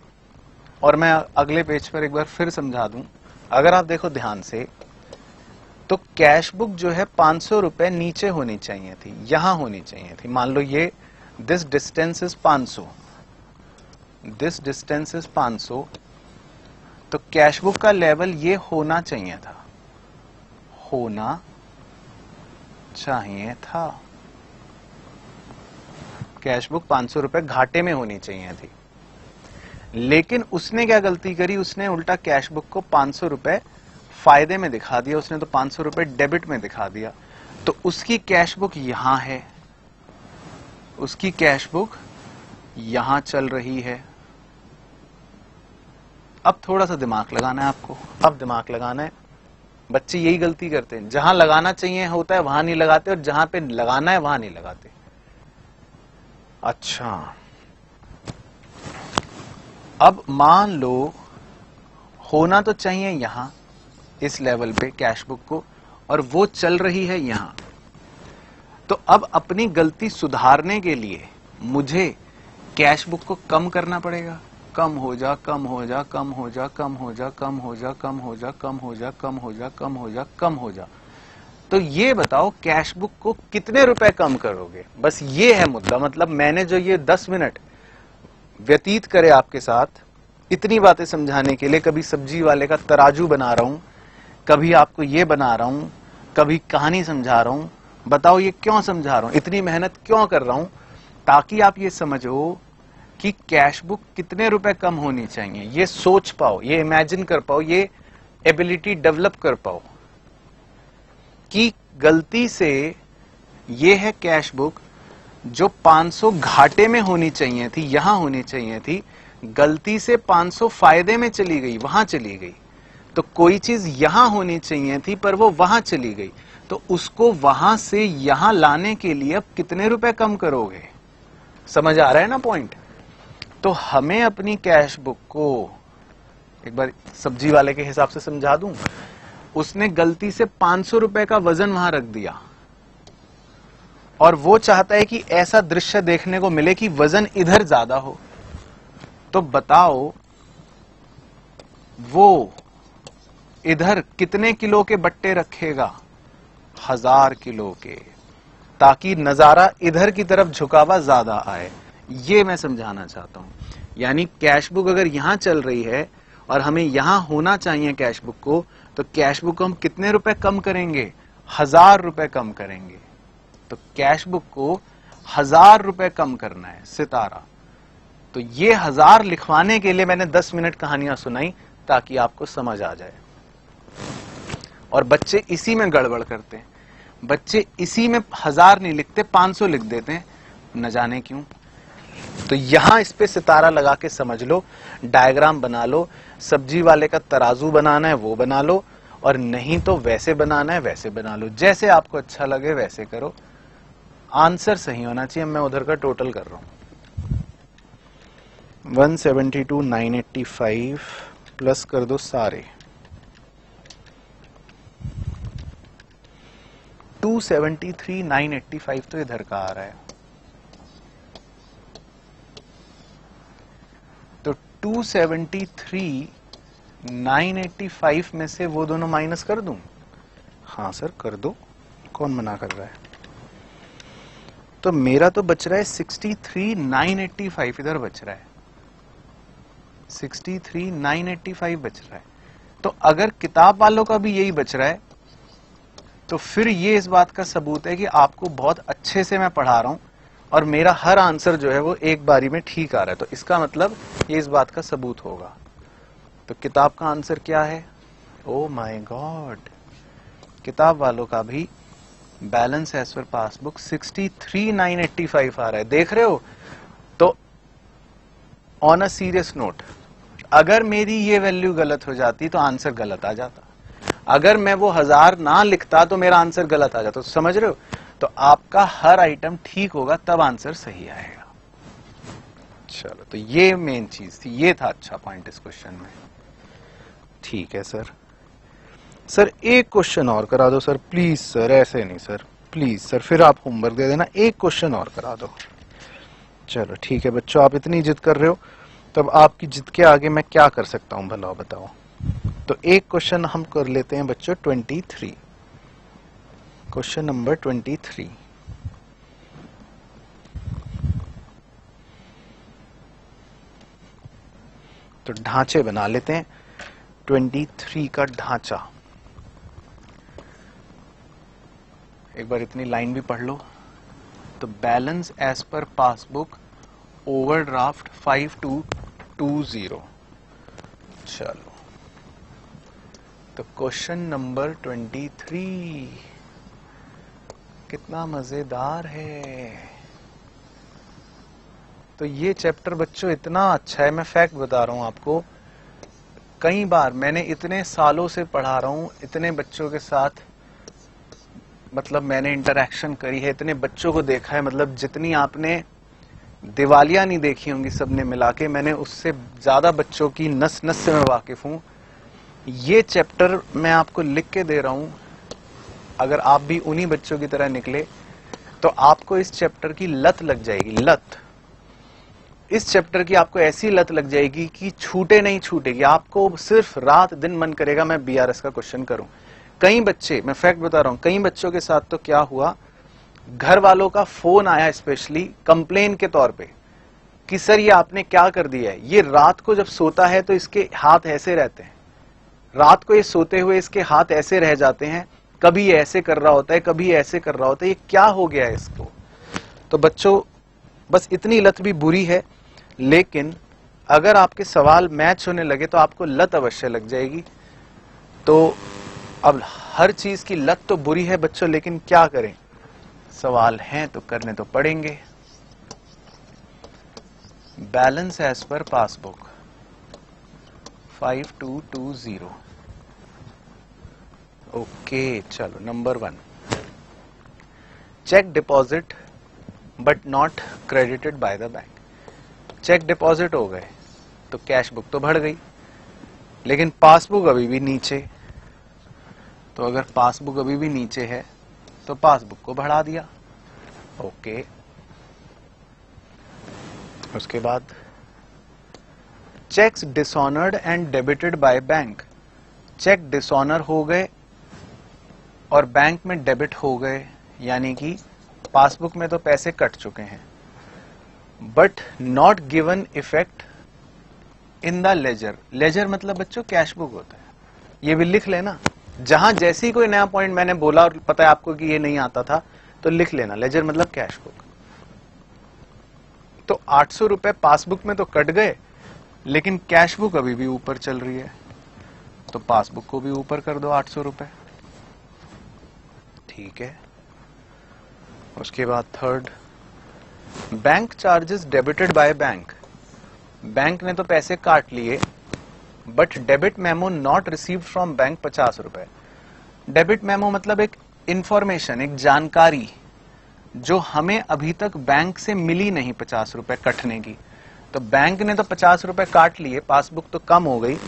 और मैं अगले पेज पर एक बार फिर समझा दूं, अगर आप देखो ध्यान से, तो कैश बुक जो है 500 रुपए नीचे होनी चाहिए थी, यहां होनी चाहिए थी। मान लो ये this distance is 500, this distance is 500, तो कैश बुक का लेवल ये होना चाहिए था, होना चाहिए था। कैश बुक 500 रुपए घाटे में होनी चाहिए थी, लेकिन उसने क्या गलती करी, उसने उल्टा कैश बुक को 500 रुपए फायदे में दिखा दिया, उसने तो 500 रुपए डेबिट में दिखा दिया। तो उसकी कैश बुक यहां है, उसकी कैश बुक यहां चल रही है। अब थोड़ा सा दिमाग लगाना है आपको, अब दिमाग लगाना है। बच्चे यही गलती करते हैं, जहां लगाना चाहिए होता है वहां नहीं लगाते, और जहां पे लगाना है वहां नहीं लगाते। अच्छा, अब मान लो होना तो चाहिए यहां इस लेवल पे कैश बुक को, और वो चल रही है यहां। तो अब अपनी गलती सुधारने के लिए मुझे कैश बुक को कम करना पड़ेगा। कम हो जा, कम हो जा, कम हो जा, कम हो जा, कम हो जा, कम हो जा, कम हो जा, कम हो जा, कम हो जा, कम हो जा। तो ये बताओ कैश बुक को कितने रुपए कम करोगे? बस ये है मुद्दा। मतलब मैंने जो ये 10 मिनट व्यतीत करे आपके साथ इतनी बातें समझाने के लिए, कभी सब्जी वाले का तराजू बना रहा हूं, कभी आपको ये बना रहा हूं, कभी कहानी समझा रहा हूं। बताओ ये क्यों समझा रहा हूं, इतनी मेहनत क्यों कर रहा हूं? ताकि आप ये समझो कि कैश बुक कितने रुपए कम होनी चाहिए, ये सोच पाओ, ये इमेजिन कर पाओ, ये एबिलिटी डेवलप कर पाओ कि गलती से ये है कैश बुक जो 500 घाटे में होनी चाहिए थी, यहां होनी चाहिए थी, गलती से 500 फायदे में चली गई, वहां चली गई। तो कोई चीज यहां होनी चाहिए थी पर वो वहां चली गई, तो उसको वहां से यहां लाने के लिए अब कितने रुपए कम करोगे? समझ आ रहा है ना पॉइंट? तो हमें अपनी कैश बुक को एक बार सब्जी वाले के हिसाब से समझा दूं। उसने गलती से 500 रुपए का वजन वहां रख दिया और वो चाहता है कि ऐसा दृश्य देखने को मिले कि वजन इधर ज्यादा हो। तो बताओ वो इधर कितने किलो के बट्टे रखेगा? 1000 किलो के, ताकि नजारा इधर की तरफ झुकावा ज्यादा आए। ये मैं समझाना चाहता हूं। यानी कैश बुक अगर यहां चल रही है और हमें यहां होना चाहिए कैश बुक को, तो कैश बुक को हम कितने रुपए कम करेंगे? 1000 रुपए कम करेंगे। तो कैश बुक को 1000 रुपए कम करना है सितारा। तो ये 1000 लिखवाने के लिए मैंने 10 मिनट कहानियां सुनाई ताकि आपको समझ आ जाए। और बच्चे इसी में गड़बड़ करते हैं। बच्चे इसी में 1000 नहीं लिखते, 500 लिख देते हैं, न जाने क्यों। तो यहां इस पे सितारा लगा के समझ लो, डायग्राम बना लो। सब्जी वाले का तराजू बनाना है वो बना लो, और नहीं तो वैसे बनाना है वैसे बना लो। जैसे आपको अच्छा लगे वैसे करो, आंसर सही होना चाहिए। मैं उधर का टोटल कर रहा हूं। 172,985 प्लस कर दो सारे, 273,985 तो इधर का आ रहा है। तो 273,985 में से वो दोनों माइनस कर दूं? हाँ सर कर दो, कौन मना कर रहा है? तो मेरा तो बच रहा है 63,985 इधर बच रहा है, 63,985 बच रहा है। तो अगर किताब वालों का भी यही बच रहा है तो फिर ये इस बात का सबूत है कि आपको बहुत अच्छे से मैं पढ़ा रहा हूं और मेरा हर आंसर जो है वो एक बारी में ठीक आ रहा है। तो इसका मतलब ये इस बात का सबूत होगा। तो किताब का आंसर क्या है? ओ माय गॉड, किताब वालों का भी बैलेंस एज पर पासबुक 63,985 आ रहा है। देख रहे हो? तो ऑन अ सीरियस नोट, अगर मेरी ये वैल्यू गलत हो जाती तो आंसर गलत आ जाता। अगर मैं वो 1000 ना लिखता तो मेरा आंसर गलत आ जाता। तो समझ रहे हो? तो आपका हर आइटम ठीक होगा तब आंसर सही आएगा। चलो, तो ये मेन चीज थी, ये था अच्छा पॉइंट इस क्वेश्चन में। ठीक है सर। सर एक क्वेश्चन और करा दो सर, प्लीज सर, ऐसे नहीं सर, प्लीज सर, फिर आप होमवर्क दे देना, एक क्वेश्चन और करा दो। चलो ठीक है बच्चों, आप इतनी जिद कर रहे हो, तब आपकी जिद के आगे मैं क्या कर सकता हूं भला बताओ। तो एक क्वेश्चन हम कर लेते हैं बच्चों 23, क्वेश्चन नंबर 23। तो ढांचे बना लेते हैं 23 का ढांचा। एक बार इतनी लाइन भी पढ़ लो। तो balance as per passbook overdraft 5220। चलो, तो क्वेश्चन नंबर 23 कितना मजेदार है। तो ये चैप्टर बच्चों इतना अच्छा है, मैं फैक्ट बता रहा हूं आपको। कई बार मैंने इतने सालों से पढ़ा रहा हूं, इतने बच्चों के साथ मतलब मैंने इंटरेक्शन करी है, इतने बच्चों को देखा है, मतलब जितनी आपने दिवालियां नहीं देखी होंगी सबने मिला के, मैंने उससे ज्यादा बच्चों की नस नस से मैं वाकिफ हूं। ये चैप्टर मैं आपको लिख के दे रहा हूं, अगर आप भी उन्हीं बच्चों की तरह निकले तो आपको इस चैप्टर की लत लग जाएगी। लत, इस चैप्टर की आपको ऐसी लत लग जाएगी कि छूटे नहीं छूटेगी। आपको सिर्फ रात दिन मन करेगा मैं बीआरएस का क्वेश्चन करूं। कई बच्चे, मैं फैक्ट बता रहा हूं, कई बच्चों के साथ तो क्या हुआ, घर वालों का फोन आया स्पेशली कंप्लेन के तौर पे कि सर ये आपने क्या कर दिया है। ये रात को जब सोता है तो इसके हाथ ऐसे रहते हैं, रात को ये सोते हुए इसके हाथ ऐसे रह जाते हैं, कभी ये ऐसे कर रहा होता है, कभी ऐसे कर रहा होता है, ये क्या हो गया है इसको। तो बच्चों बस इतनी लत भी बुरी है, लेकिन अगर आपके सवाल मैच होने लगे तो आपको लत अवश्य लग जाएगी। तो अब हर चीज की लत तो बुरी है बच्चों, लेकिन क्या करें, सवाल हैं तो करने तो पड़ेंगे। Balance as per passbook 5220। Okay चलो, number 1, cheque deposit but not credited by the bank. Cheque deposit हो गए तो कैश बुक तो बढ़ गई, लेकिन पासबुक अभी भी नीचे। तो अगर पासबुक अभी भी नीचे है तो पासबुक को बढ़ा दिया। ओके, उसके बाद cheques dishonoured and debited by bank. Cheque dishonour हो गए और बैंक में डेबिट हो गए, यानी कि पासबुक में तो पैसे कट चुके हैं, but not given effect in the ledger. Ledger मतलब बच्चों कैश बुक होता है, ये भी लिख लेना। जहां जैसे ही कोई नया पॉइंट मैंने बोला और पता है आपको कि ये नहीं आता था तो लिख लेना, लेजर मतलब कैश बुक। तो 800 रुपए पासबुक में तो कट गए, लेकिन कैश बुक अभी भी ऊपर चल रही है, तो पासबुक को भी ऊपर कर दो 800 रुपए। ठीक है, उसके बाद third, bank charges debited by bank. Bank ने तो पैसे काट लिए, but debit memo not received from bank 50 रुपए। डेबिट मेमो मतलब एक इंफॉर्मेशन, एक जानकारी जो हमें अभी तक बैंक से मिली नहीं 50 रुपए कटने की। तो बैंक ने तो 50 रुपए काट लिए, पासबुक तो कम हो गई,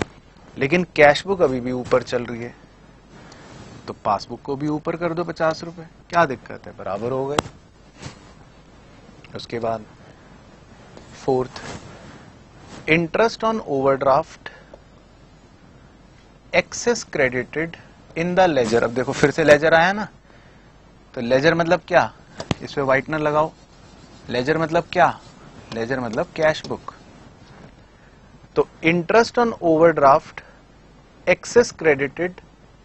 लेकिन कैश बुक अभी भी ऊपर चल रही है, तो पासबुक को भी ऊपर कर दो 50 रुपए, क्या दिक्कत है, बराबर हो गए। उसके बाद fourth, interest on overdraft excess credited in the ledger. अब देखो फिर से लेजर आया ना, तो लेजर मतलब क्या, इस पे व्हाइटनर लगाओ। लेजर मतलब क्या, लेजर मतलब कैश बुक। तो interest on overdraft excess credited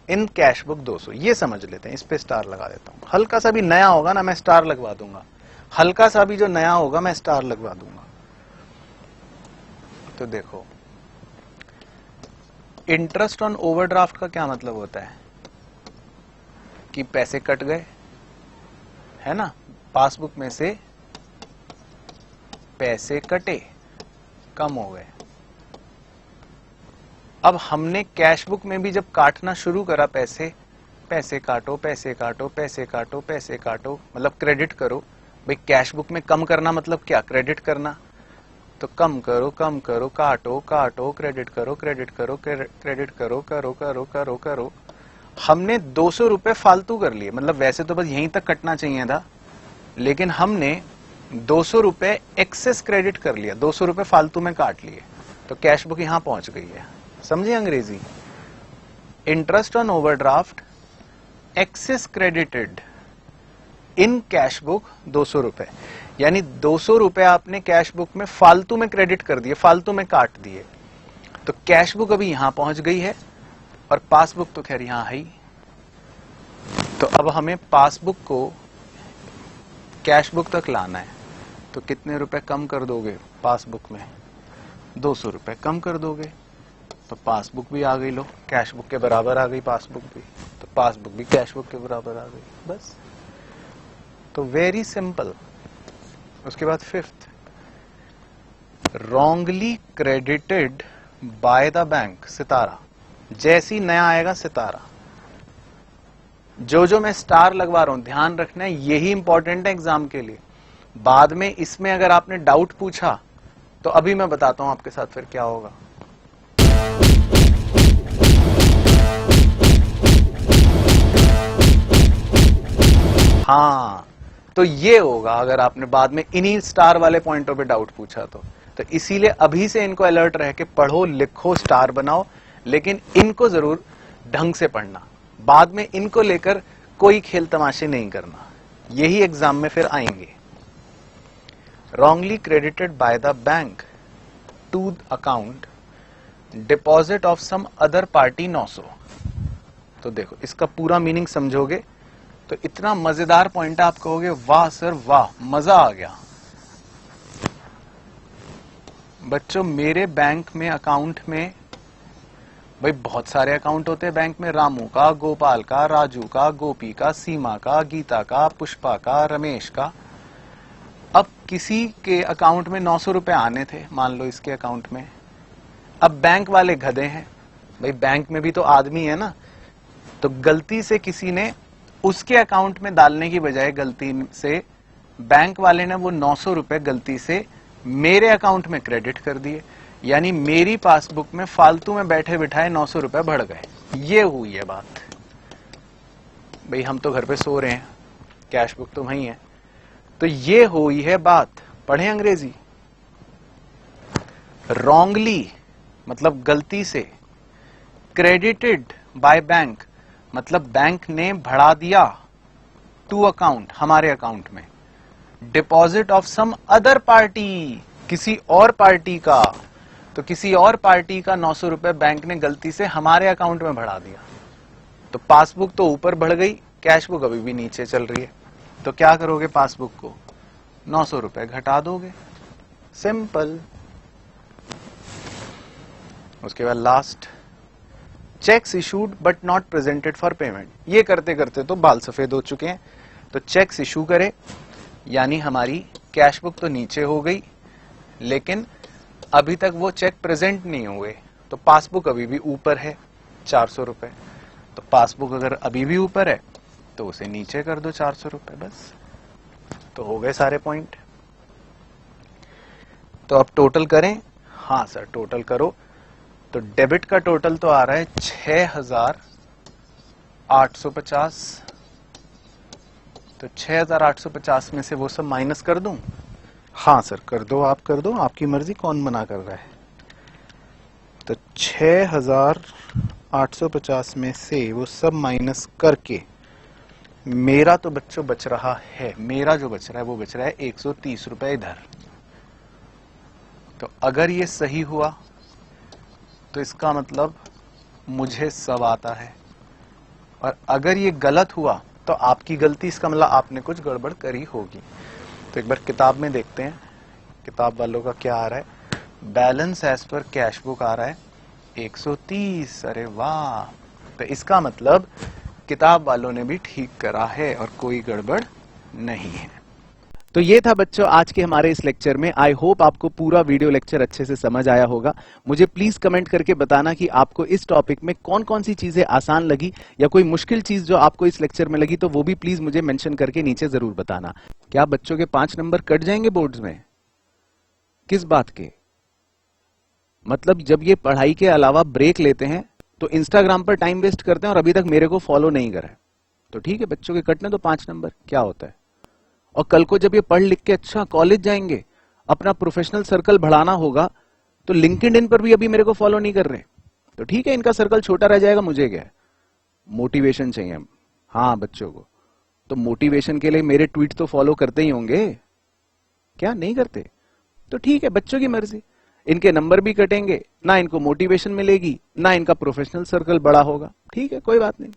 in cash book 200, ये समझ लेते हैं, इस पे स्टार लगा देता हूं। हल्का सा भी नया होगा ना मैं स्टार लगवा दूंगा, हल्का सा भी जो नया होगा मैं स्टार लगवा दूंगा। तो देखो, इंटरेस्ट ऑन ओवरड्राफ्ट का क्या मतलब होता है कि पैसे कट गए, है ना, पासबुक में से पैसे कटे, कम हो गए। अब हमने कैश बुक में भी जब काटना शुरू करा पैसे, पैसे काटो पैसे काटो पैसे काटो पैसे काटो, मतलब क्रेडिट करो। भाई कैश बुक में कम करना मतलब क्या, क्रेडिट करना। तो कम करो कम करो, काटो काटो, क्रेडिट करो क्रेडिट करो, क्रेडिट करो, करो करो करो करो। हमने 200 रुपए फालतू कर लिए, मतलब वैसे तो बस यहीं तक कटना चाहिए था, लेकिन हमने 200 रुपए एक्सेस क्रेडिट कर लिया, 200 रुपए फालतू में काट लिए, तो कैश बुक यहां पहुंच गई है। समझिए अंग्रेजी, interest on overdraft excess credited in cash book 200 रुपए, यानी 200 रुपए आपने कैश बुक में फालतू में क्रेडिट कर दिए, फालतू में काट दिए। तो कैश बुक अभी यहां पहुंच गई है और पासबुक तो खैर यहां है ही। तो अब हमें पासबुक को कैश बुक तक लाना है, तो कितने रुपए कम कर दोगे पासबुक में, 200 रुपए कम कर दोगे, तो पासबुक भी आ गई, लो कैश बुक के बराबर आ गई पासबुक भी, तो पासबुक भी कैश बुक के बराबर आ गई, बस। तो वेरी सिंपल। उसके बाद fifth, wrongly credited by the bank, सितारा। जैसी नया आएगा सितारा, जो मैं स्टार लगवा रहा हूं ध्यान रखना है, यही इंपॉर्टेंट है एग्जाम के लिए। बाद में इसमें अगर आपने डाउट पूछा तो अभी मैं बताता हूं आपके साथ फिर क्या होगा। हाँ, तो ये होगा अगर आपने बाद में इन्हीं स्टार वाले पॉइंटों पे डाउट पूछा तो इसीलिए अभी से इनको अलर्ट रह के पढ़ो, लिखो, स्टार बनाओ, लेकिन इनको जरूर ढंग से पढ़ना। बाद में इनको लेकर कोई खेल तमाशे नहीं करना, यही एग्जाम में फिर आएंगे। wrongly credited by the bank to account deposit of some other party 900। तो देखो इसका पूरा मीनिंग समझोगे तो इतना मजेदार पॉइंट है, आप कहोगे वाह सर वाह, मजा आ गया। बच्चों मेरे बैंक में अकाउंट में भाई बहुत सारे अकाउंट होते हैं बैंक में, रामू का, गोपाल का, राजू का, गोपी का, सीमा का, गीता का, पुष्पा का, रमेश का। अब किसी के अकाउंट में 900 रुपए आने थे, मान लो इसके अकाउंट में। अब बैंक वाले गधे हैं, भाई बैंक में भी तो आदमी है ना, तो गलती से किसी ने उसके अकाउंट में डालने की बजाय गलती से बैंक वाले ने वो 900 रुपए गलती से मेरे अकाउंट में क्रेडिट कर दिए, यानी मेरी पासबुक में फालतू में बैठे बिठाए 900 रुपए बढ़ गए। ये हुई है बात। भाई हम तो घर पे सो रहे हैं, कैश बुक तो वही है, तो ये हुई है बात। पढ़े अंग्रेजी। रॉन्गली मतलब गलती से, क्रेडिटेड बाय बैंक मतलब बैंक ने बढ़ा दिया, टू अकाउंट हमारे अकाउंट में, deposit of some other party किसी और पार्टी का, तो किसी और पार्टी का 900 रुपए बैंक ने गलती से हमारे अकाउंट में बढ़ा दिया। तो पासबुक तो ऊपर बढ़ गई, कैश बुक अभी भी नीचे चल रही है, तो क्या करोगे, पासबुक को 900 रुपए घटा दोगे, सिंपल। उसके बाद last, cheques issued but not presented for payment. ये करते करते तो बाल सफेद हो चुके हैं। तो चेक्स इशू करे यानी हमारी कैश बुक तो नीचे हो गई, लेकिन अभी तक वो चेक प्रेजेंट नहीं हुए, तो पासबुक अभी भी ऊपर है 400 रुपए। तो पासबुक अगर अभी भी ऊपर है तो उसे नीचे कर दो 400 रुपए, बस। तो हो गए सारे पॉइंट। तो अब टोटल करें। हाँ सर टोटल करो। तो डेबिट का टोटल तो आ रहा है 6850। तो 6850 में से वो सब माइनस कर दूं? हाँ सर कर दो, आप कर दो, आपकी मर्जी, कौन मना कर रहा है। तो 6850 में से वो सब माइनस करके मेरा तो बच्चों बच रहा है, मेरा जो बच रहा है वो बच रहा है 130 रुपए इधर। तो अगर ये सही हुआ तो इसका मतलब मुझे सब आता है, और अगर ये गलत हुआ तो आपकी गलती, इसका मतलब आपने कुछ गड़बड़ करी होगी। तो एक बार किताब में देखते हैं किताब वालों का क्या आ रहा है। Balance as per cash book आ रहा है 130। अरे वाह, तो इसका मतलब किताब वालों ने भी ठीक करा है और कोई गड़बड़ नहीं है। तो ये था बच्चों आज के हमारे इस लेक्चर में। आई होप आपको पूरा वीडियो लेक्चर अच्छे से समझ आया होगा। मुझे प्लीज कमेंट करके बताना कि आपको इस टॉपिक में कौन कौन सी चीजें आसान लगी या कोई मुश्किल चीज जो आपको इस लेक्चर में लगी, तो वो भी प्लीज मुझे मेंशन करके नीचे जरूर बताना। क्या बच्चों के 5 नंबर कट जाएंगे बोर्ड्स में? किस बात के? मतलब जब ये पढ़ाई के अलावा ब्रेक लेते हैं तो इंस्टाग्राम पर टाइम वेस्ट करते हैं और अभी तक मेरे को फॉलो नहीं करा है, तो ठीक है बच्चों के कटने तो 5 नंबर, क्या होता है। और कल को जब ये पढ़ लिख के अच्छा कॉलेज जाएंगे, अपना प्रोफेशनल सर्कल बढ़ाना होगा, तो लिंक्डइन पर भी अभी मेरे को फॉलो नहीं कर रहे, तो ठीक है इनका सर्कल छोटा रह जाएगा, मुझे क्या है, मोटिवेशन चाहिए हम। हाँ बच्चों को तो मोटिवेशन के लिए मेरे ट्वीट तो फॉलो करते ही होंगे, क्या नहीं करते? तो ठीक है बच्चों की मर्जी, इनके नंबर भी कटेंगे, ना इनको मोटिवेशन मिलेगी, ना इनका प्रोफेशनल सर्कल बड़ा होगा, ठीक है कोई बात नहीं।